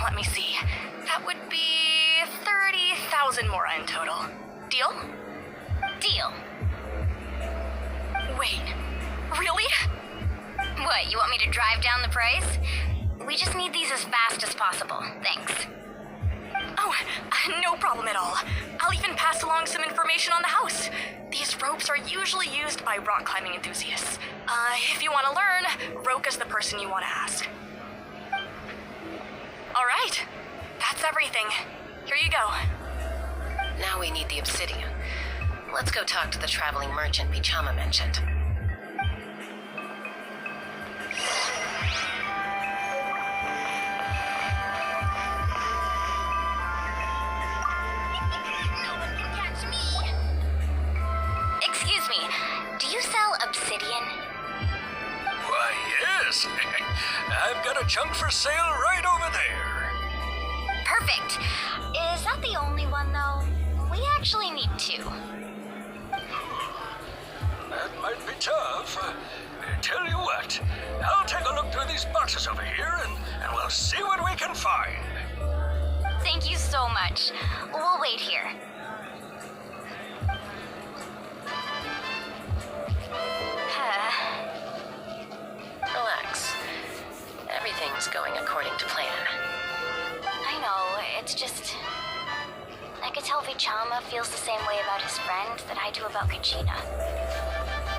Let me see. That would be 30,000 more in total. Deal? Deal. Wait, really? What, you want me to drive down the price? We just need these as fast as possible. Thanks. Oh, no problem at all. I'll even pass along some information on the house. These ropes are usually used by rock climbing enthusiasts. If you want to learn, Roka's the person you want to ask. All right, that's everything. Here you go. Now we need the obsidian. Let's go talk to the traveling merchant Bichama mentioned. No one can catch me. Excuse me, do you sell obsidian? Why, yes. I've got a chunk for sale right over there. Perfect. Is that the only one, though? We actually need two. That might be tough. Tell you what, I'll take a look through these boxes over here and we'll see what we can find. Thank you so much. We'll wait here. Relax. Everything's going according to plan. I know, it's just... I could tell Vichama feels the same way about his friend that I do about Kachina.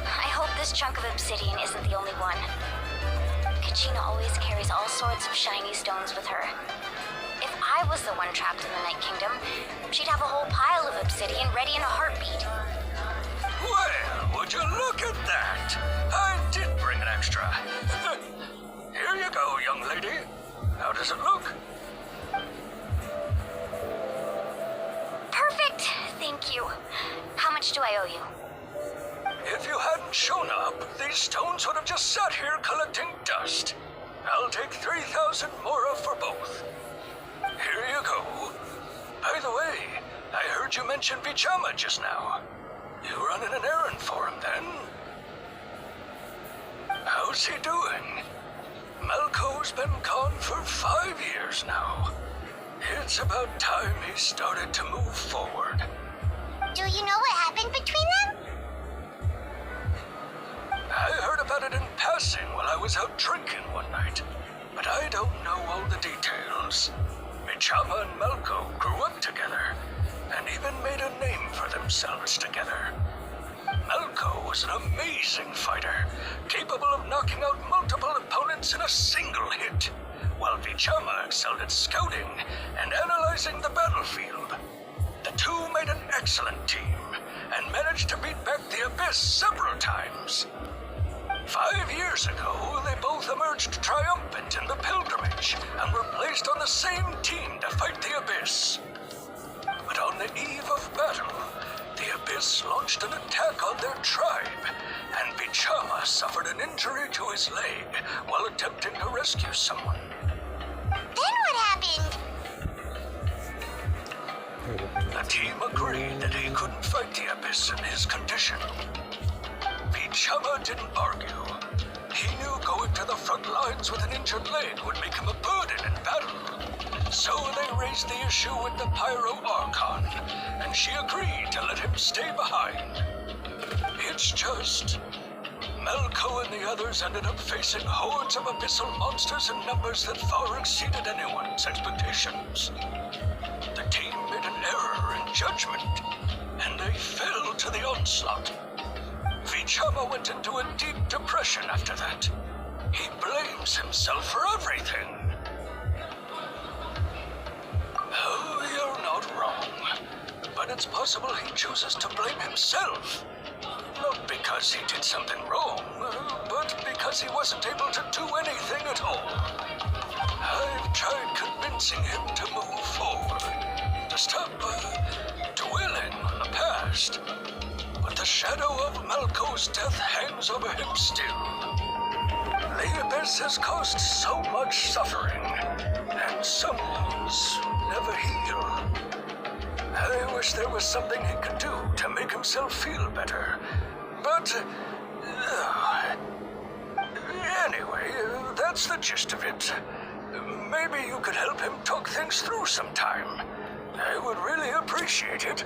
I hope this chunk of obsidian isn't the only one. Kachina always carries all sorts of shiny stones with her. If I was the one trapped in the Night Kingdom, she'd have a whole pile of obsidian ready in a heartbeat. Well, would you look at that? I did bring an extra. Here you go, young lady. How does it look? Perfect! Thank you. How much do I owe you? If you hadn't shown up, these stones would have just sat here collecting dust. I'll take 3,000 mora for both. Here you go. By the way, I heard you mention Bichama just now. You running an errand for him, then? How's he doing? Malco's been gone for 5 years now. It's about time he started to move forward. Do you know what happened between them? I heard about it in passing while I was out drinking one night, but I don't know all the details. Bichama and Malco grew up together, and even made a name for themselves together. Malco was an amazing fighter, capable of knocking out multiple opponents in a single hit, while Bichama excelled at scouting and analyzing the battlefield. The two made an excellent team, and managed to beat back the Abyss several times. 5 years ago, they both emerged triumphant in the pilgrimage, and were placed on the same team to fight the Abyss. But on the eve of battle, the Abyss launched an attack on their tribe, and Bichama suffered an injury to his leg while attempting to rescue someone. Then what happened? The team agreed that he couldn't fight the Abyss in his condition. Bichama didn't argue. He knew going to the front lines with an injured leg would make him a burden in battle. So they raised the issue with the Pyro Archon, and she agreed to let him stay behind. It's just... Malco and the others ended up facing hordes of abyssal monsters in numbers that far exceeded anyone's expectations. The team made an error in judgment, and they fell to the onslaught. Vichama went into a deep depression after that. He blames himself for everything. Oh, you're not wrong. But it's possible he chooses to blame himself. Not because he did something wrong, but because he wasn't able to do anything at all. I've tried convincing him to move forward, to stop dwelling on the past. But the shadow of Malco's death hangs over him still. The Abyss has caused so much suffering, and some wounds never heal. I wish there was something he could do to make himself feel better. But, anyway, that's the gist of it. Maybe you could help him talk things through sometime. I would really appreciate it.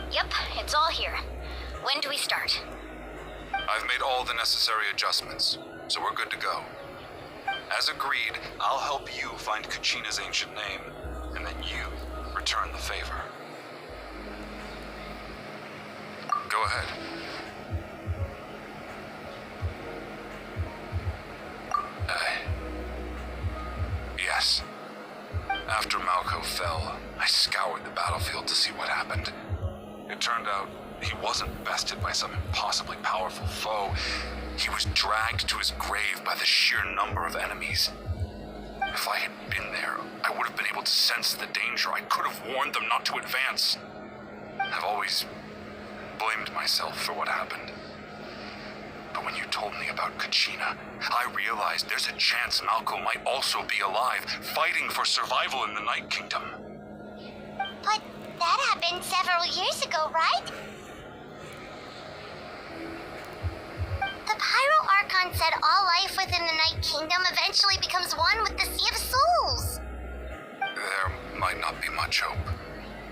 Yep, it's all here. When do we start? I've made all the necessary adjustments, so we're good to go. As agreed, I'll help you find Kachina's ancient name, and then you return the favor. Go ahead. Yes. After Malco fell, I scoured the battlefield to see what happened. It turned out he wasn't bested by some impossibly powerful foe. He was dragged to his grave by the sheer number of enemies. If I had been there, I would have been able to sense the danger. I could have warned them not to advance. I've always blamed myself for what happened. But when you told me about Kachina, I realized there's a chance Malco might also be alive, fighting for survival in the Night Kingdom. But that happened several years ago, right? The Pyro Archon said all life within the Night Kingdom eventually becomes one with the Sea of Souls. There might not be much hope,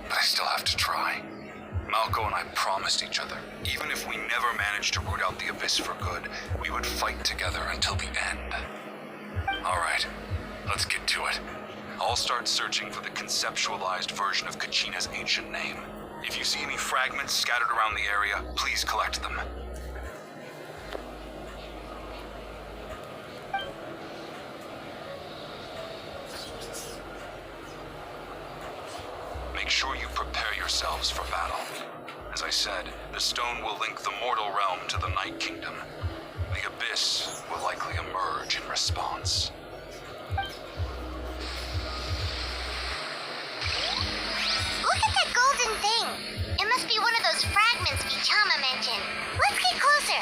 but I still have to try. Malco and I promised each other, even if we never managed to root out the Abyss for good, we would fight together until the end. All right, let's get to it. I'll start searching for the conceptualized version of Kachina's ancient name. If you see any fragments scattered around the area, please collect them. Make sure you prepare yourselves for battle. As I said, the stone will link the mortal realm to the Night Kingdom. The Abyss will likely emerge in response. Look at that golden thing. It must be one of those fragments Vichama mentioned. Let's get closer.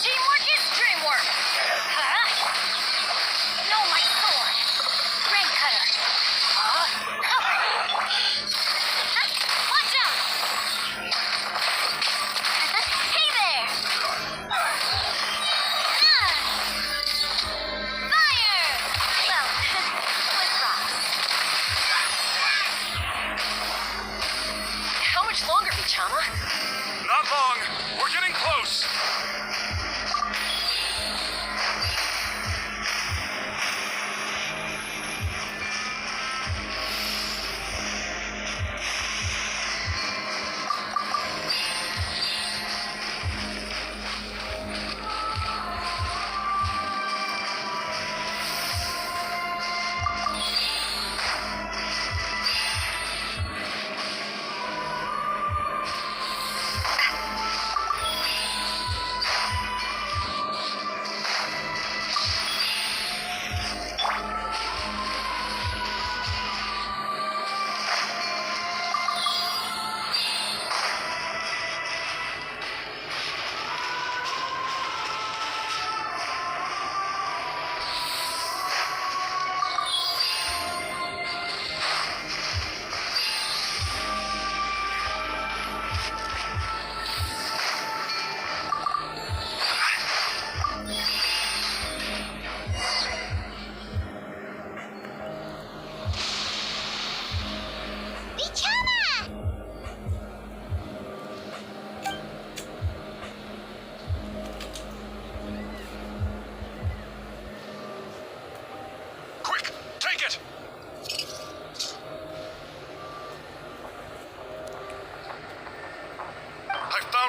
Teamwork is dreamwork! Huh? No, my sword! Vichama? Not long. We're getting close.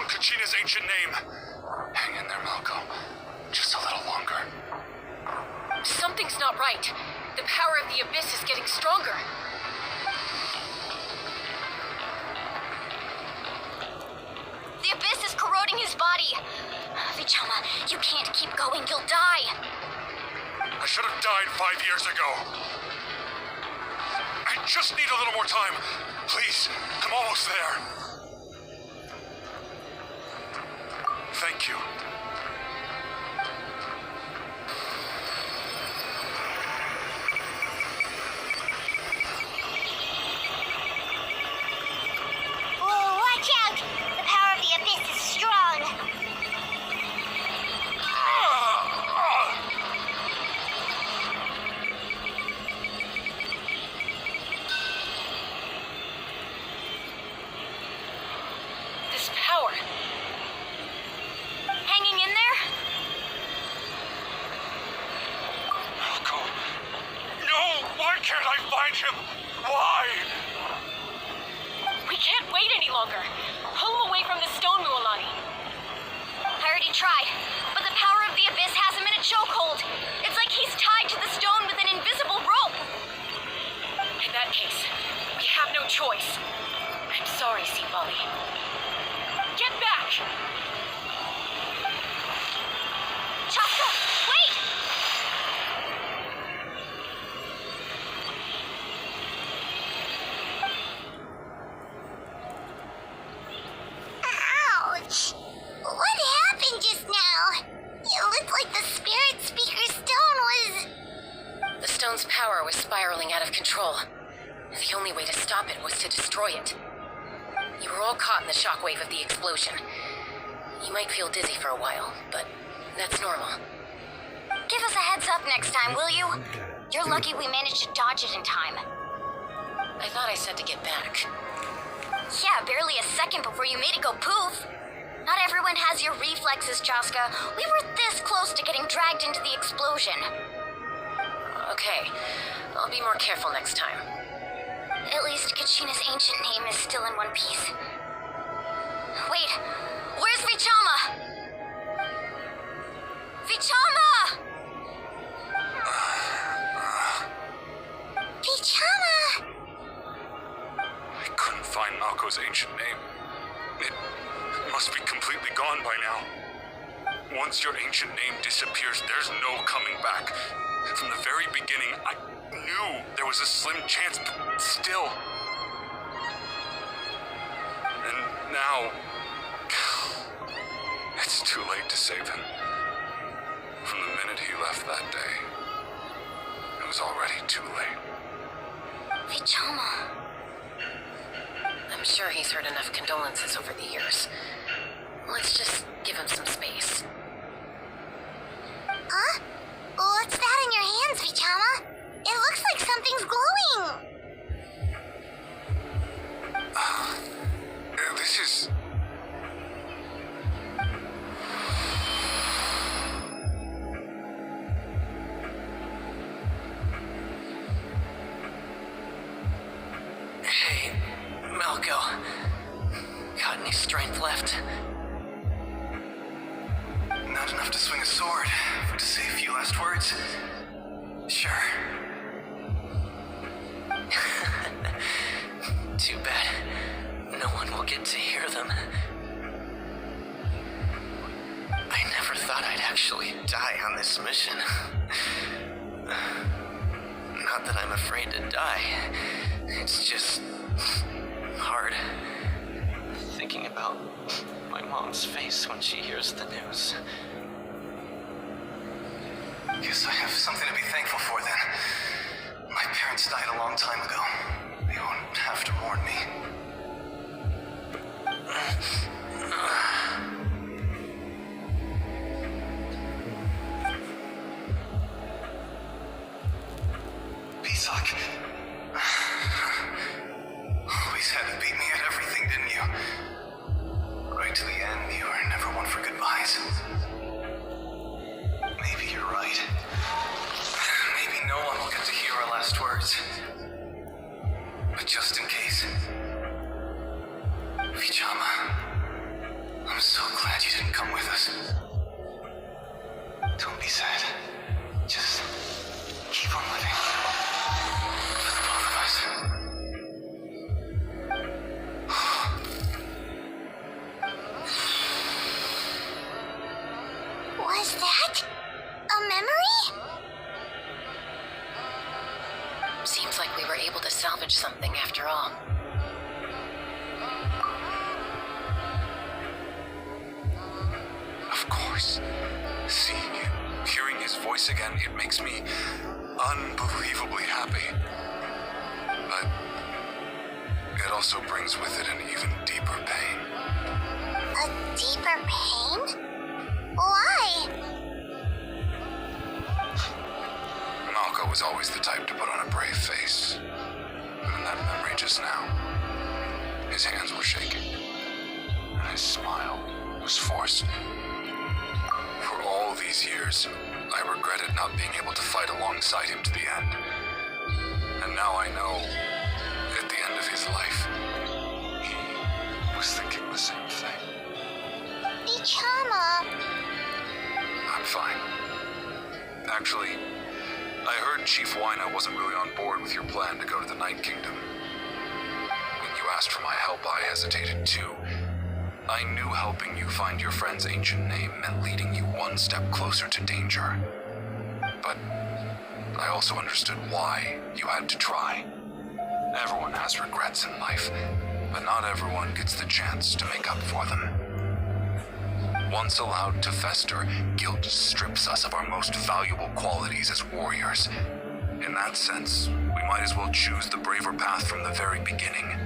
Kachina's ancient name. Hang in there, Malco. Just a little longer. Something's not right. The power of the Abyss is getting stronger. The Abyss is corroding his body. Vichama, you can't keep going. You'll die. I should have died 5 years ago. I just need a little more time. Please, I'm almost there. Thank you. Whoa, watch out! The power of the Abyss is strong. This power. Hanging in there? Malco. No! Why can't I find him? Why? We can't wait any longer. Pull him away from the stone, Mualani. I already tried, but the power of the Abyss has him in a chokehold. It's like he's tied to the stone with an invisible rope. In that case, we have no choice. I'm sorry, Sipali. Get back! Chaska, wait! Ouch! What happened just now? It looked like the Spirit Speaker stone was... The stone's power was spiraling out of control. The only way to stop it was to destroy it. You were all caught in the shockwave of the explosion. You might feel dizzy for a while, but that's normal. Give us a heads up next time, will you? You're lucky we managed to dodge it in time. I thought I said to get back. Yeah, barely a second before you made it go poof. Not everyone has your reflexes, Chaska. We were this close to getting dragged into the explosion. Okay, I'll be more careful next time. At least Kachina's ancient name is still in one piece. Wait, where's Vichama? Vichama! Vichama! I couldn't find Malco's ancient name. It must be completely gone by now. Once your ancient name disappears, there's no coming back. From the very beginning, I knew there was a slim chance, but still. And now, it's too late to save him. From the minute he left that day, it was already too late. Vichama. I'm sure he's heard enough condolences over the years. Let's just give him some space. Huh? What's that in your hands, Vichama? It looks like something's glowing. This is strength left. Not enough to swing a sword, but to say a few last words? Sure. Too bad. No one will get to hear them. I never thought I'd actually die on this mission. Not that I'm afraid to die. It's just hard. Thinking about my mom's face when she hears the news. Guess I have something to be thankful for then. My parents died a long time ago. They won't have to mourn me. Pisak. Always had to beat me at everything, didn't you? Right to the end, you were never one for goodbyes. Maybe you're right. Maybe no one will get to hear our last words. But just in case... Vichama, I'm so glad you didn't come with us. Don't be sad. Just keep on living. For the both of us. Was that a memory? Seems like we were able to salvage something after all. Of course. Seeing him, hearing his voice again, it makes me unbelievably happy. But it also brings with it an even deeper pain. A deeper pain? Why? Malco was always the type to put on a brave face. But in that memory just now, his hands were shaking, and his smile was forced. For all these years, I regretted not being able to fight alongside him to the end. And now I know, at the end of his life, he was thinking the same thing. Vichama. I'm fine. Actually, I heard Chief Wyna wasn't really on board with your plan to go to the Night Kingdom. When you asked for my help, I hesitated too. I knew helping you find your friend's ancient name meant leading you one step closer to danger. But I also understood why you had to try. Everyone has regrets in life, but not everyone gets the chance to make up for them. Once allowed to fester, guilt strips us of our most valuable qualities as warriors. In that sense, we might as well choose the braver path from the very beginning.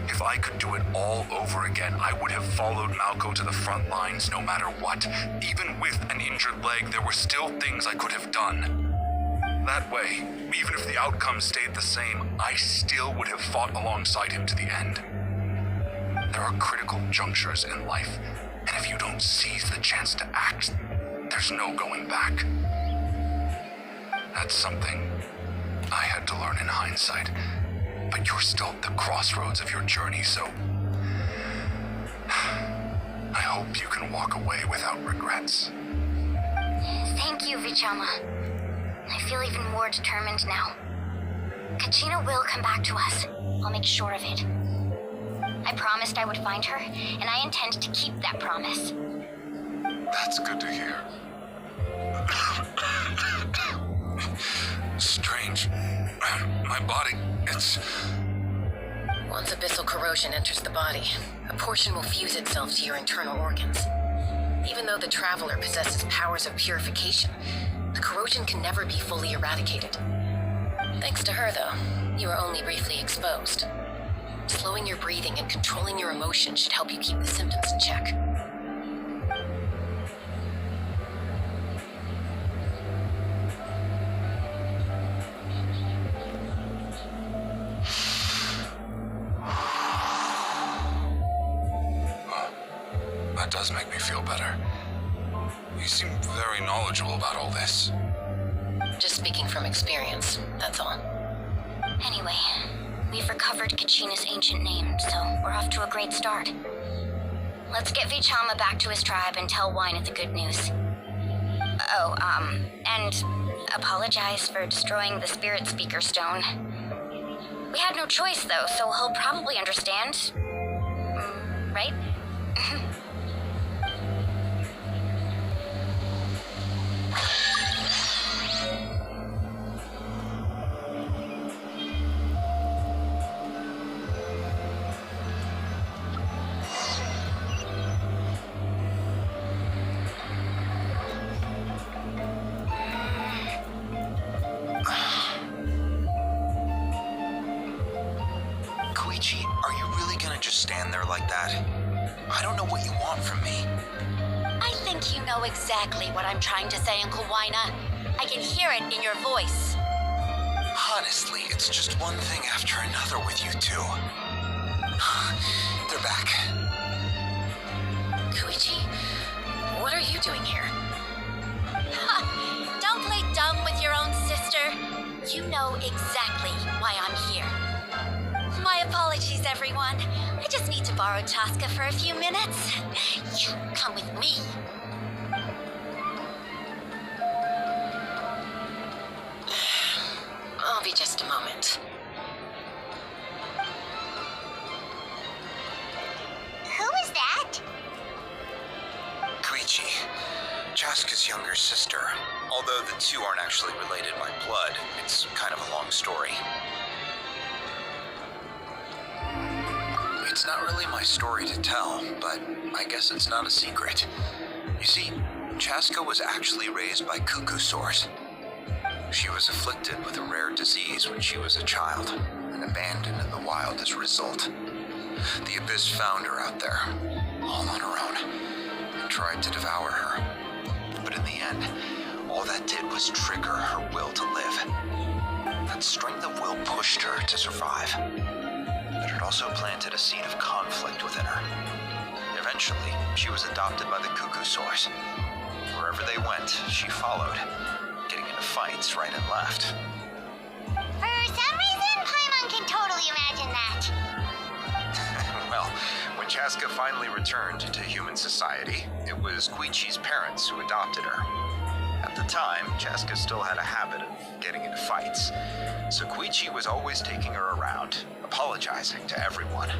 If I could do it all over again, I would have followed Malco to the front lines no matter what. Even with an injured leg, there were still things I could have done. That way, even if the outcome stayed the same, I still would have fought alongside him to the end. There are critical junctures in life, and if you don't seize the chance to act, there's no going back. That's something I had to learn in hindsight. But you're still at the crossroads of your journey, so I hope you can walk away without regrets. Thank you, Vichama. I feel even more determined now. Kachina will come back to us. I'll make sure of it. I promised I would find her, and I intend to keep that promise. That's good to hear. Strange. My body, it's... Once abyssal corrosion enters the body, a portion will fuse itself to your internal organs. Even though the Traveler possesses powers of purification, the corrosion can never be fully eradicated. Thanks to her, though, you are only briefly exposed. Slowing your breathing and controlling your emotions should help you keep the symptoms in check. That does make me feel better. You seem very knowledgeable about all this. Just speaking from experience, that's all. Anyway, We've recovered Kachina's ancient name, so we're off to a great start. Let's get Vichama back to his tribe and tell Wyneth the good news. Oh, and apologize for destroying the Spirit Speaker Stone. We had no choice, though, so he'll probably understand. Right? Koichi, are you really gonna just stand there like that? I don't know what you want from me. I think you know exactly what I'm trying to say, Uncle Wyna. I can hear it in your voice. Honestly, it's just one thing after another with you two. They're back. Koichi, what are you doing here? Don't play dumb with your own sister. You know exactly why I'm here. My apologies, everyone. I just need to borrow Chaska for a few minutes. You come with me. I'll be just a moment. Who is that? Koichi, Chaska's younger sister. Although the two aren't actually related by blood, it's kind of a long story. It's not really my story to tell, but I guess it's not a secret. You see, Chaska was actually raised by cuckoo sores. She was afflicted with a rare disease when she was a child and abandoned in the wild as a result. The Abyss found her out there, all on her own, and tried to devour her. But in the end, all that did was trigger her will to live. That strength of will pushed her to survive. But it also planted a seed of conflict within her. Eventually, she was adopted by the cuckoo sores. Wherever they went, she followed, getting into fights right and left. For some reason, Paimon can totally imagine that. Well, when Chaska finally returned to human society, it was Koichi's parents who adopted her. At the time, Chaska still had a habit of getting into fights, so Koichi was always taking her around, apologizing to everyone.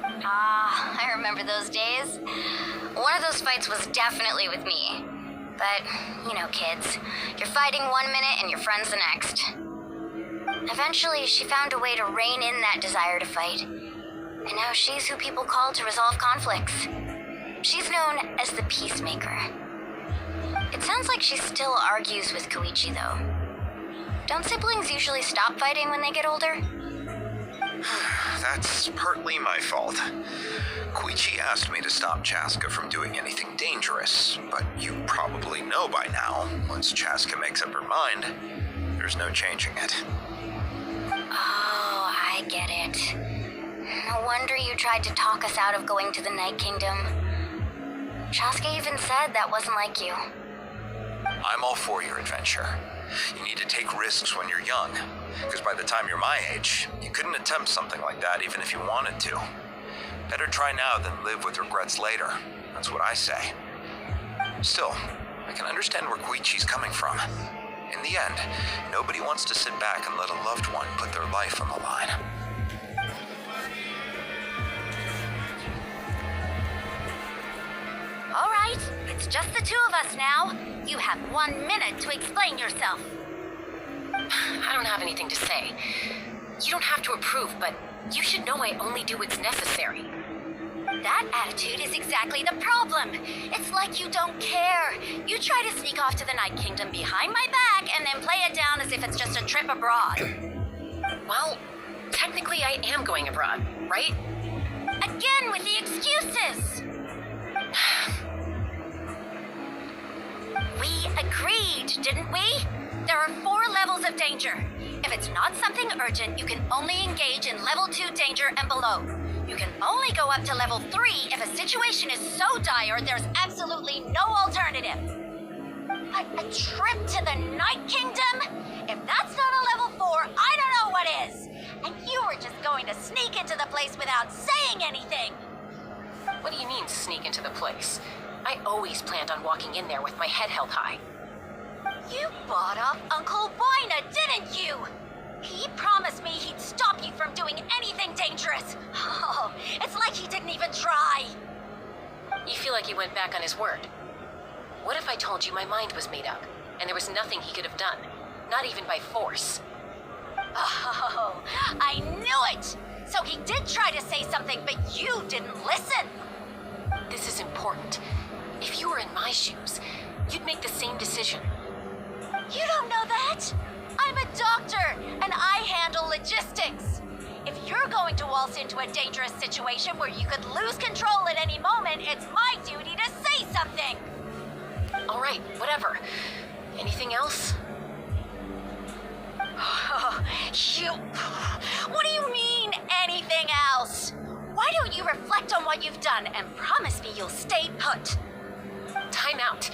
I remember those days. One of those fights was definitely with me. But, you know, kids, you're fighting one minute and your friend's the next. Eventually, she found a way to rein in that desire to fight. And now she's who people call to resolve conflicts. She's known as the Peacemaker. It sounds like she still argues with Koichi, though. Don't siblings usually stop fighting when they get older? That's partly my fault. Koichi asked me to stop Chaska from doing anything dangerous, but you probably know by now, once Chaska makes up her mind, there's no changing it. Oh, I get it. No wonder you tried to talk us out of going to the Night Kingdom. Chaska even said that wasn't like you. I'm all for your adventure. You need to take risks when you're young, because by the time you're my age, you couldn't attempt something like that even if you wanted to. Better try now than live with regrets later. That's what I say. Still, I can understand where Koichi's coming from. In the end, nobody wants to sit back and let a loved one put their life on the line. All right, it's just the two of us now. You have 1 minute to explain yourself. I don't have anything to say. You don't have to approve, but you should know I only do what's necessary. That attitude is exactly the problem. It's like you don't care. You try to sneak off to the Night Kingdom behind my back and then play it down as if it's just a trip abroad. Well, technically I am going abroad, right? Again with the excuses. We agreed, didn't we? There are 4 levels of danger. If it's not something urgent, you can only engage in level 2 danger and below. You can only go up to level 3 if a situation is so dire there's absolutely no alternative. A trip to the Night Kingdom? If that's not a level 4, I don't know what is. And you were just going to sneak into the place without saying anything. What do you mean, sneak into the place? I always planned on walking in there with my head held high. You bought off Uncle Wina, didn't you? He promised me he'd stop you from doing anything dangerous. Oh, it's like he didn't even try. You feel like he went back on his word? What if I told you my mind was made up, and there was nothing he could have done? Not even by force. Oh, I knew it! So he did try to say something, but you didn't listen. This is important. If you were in my shoes, you'd make the same decision. You don't know that? I'm a doctor, and I handle logistics. If you're going to waltz into a dangerous situation where you could lose control at any moment, it's my duty to say something. All right, whatever. Anything else? What do you mean, anything else? Why don't you reflect on what you've done and promise me you'll stay put? Time out.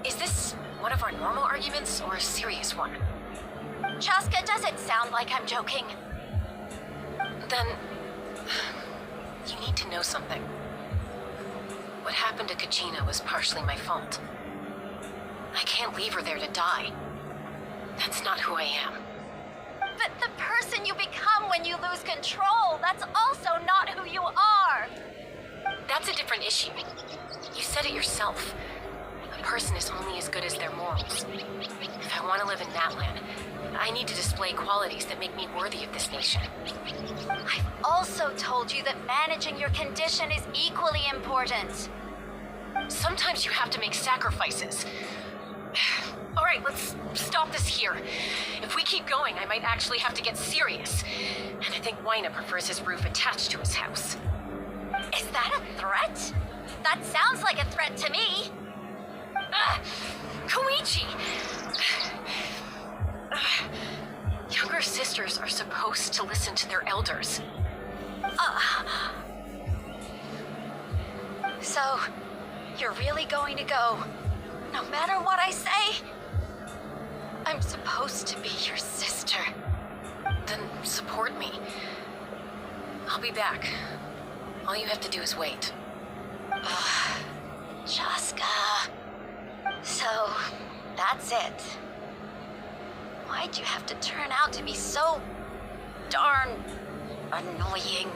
Is this one of our normal arguments or a serious one? Chaska, does it sound like I'm joking? Then, you need to know something. What happened to Kachina was partially my fault. I can't leave her there to die. That's not who I am. But the person you become when you lose control, that's also not who you are. That's a different issue. You said it yourself. A person is only as good as their morals. If I want to live in Natlan, I need to display qualities that make me worthy of this nation. I've also told you that managing your condition is equally important. Sometimes you have to make sacrifices. All right, let's stop this here. If we keep going, I might actually have to get serious. And I think Wina prefers his roof attached to his house. Is that a threat? That sounds like a threat to me. Koichi! Younger sisters are supposed to listen to their elders. So, you're really going to go, no matter what I say? I'm supposed to be your sister. Then support me. I'll be back. All you have to do is wait. Chaska. So, that's it. Why'd you have to turn out to be so darn annoying?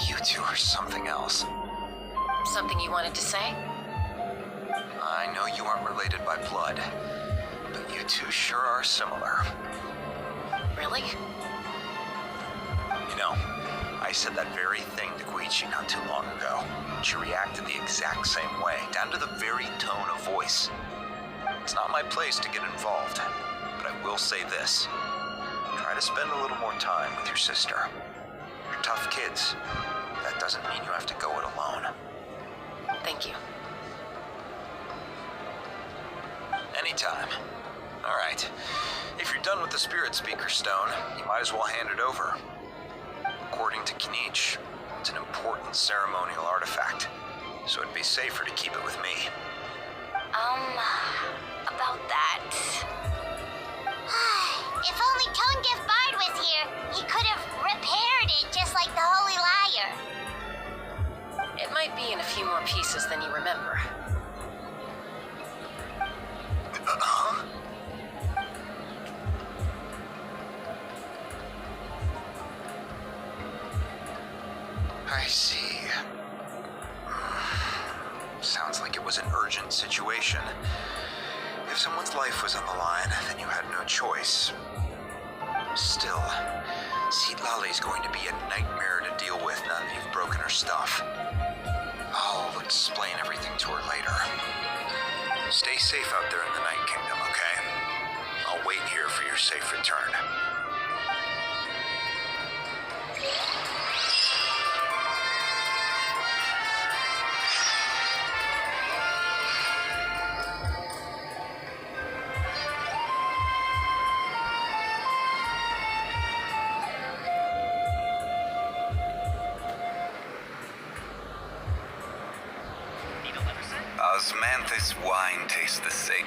You two are something else. Something you wanted to say? I know you aren't related by blood, but you two sure are similar. Really? You know, I said that very thing to Koichi not too long ago. She reacted the exact same way, down to the very tone of voice. It's not my place to get involved, but I will say this. Try to spend a little more time with your sister. You're tough kids. That doesn't mean you have to go it alone. Thank you. Anytime. All right. If you're done with the Spirit Speaker Stone, you might as well hand it over. According to Kinich, it's an important ceremonial artifact, so it'd be safer to keep it with me. About that. If only Tone Bard was here, he could have repaired it just like the Holy Liar. It might be in a few more pieces than you remember. Huh? I see. Sounds like it was an urgent situation. If someone's life was on the line, then you had no choice. Still, Seatlali's going to be a nightmare to deal with now that you've broken her stuff. I'll explain everything to her later. Stay safe out there in the Night Kingdom, okay? I'll wait here for your safe return. This wine tastes the same.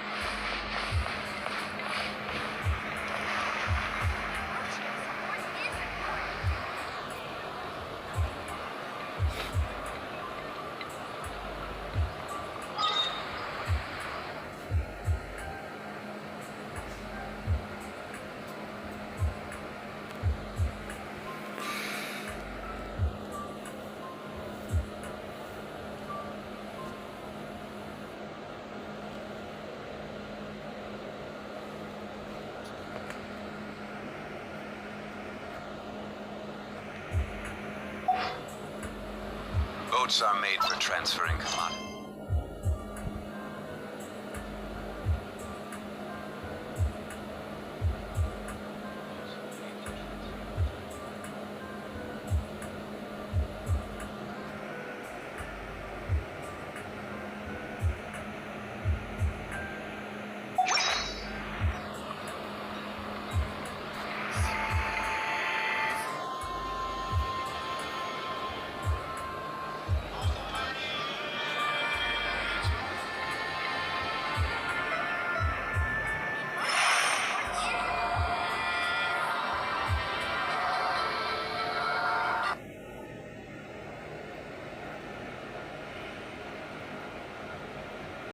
Boats are made for transferring commodities.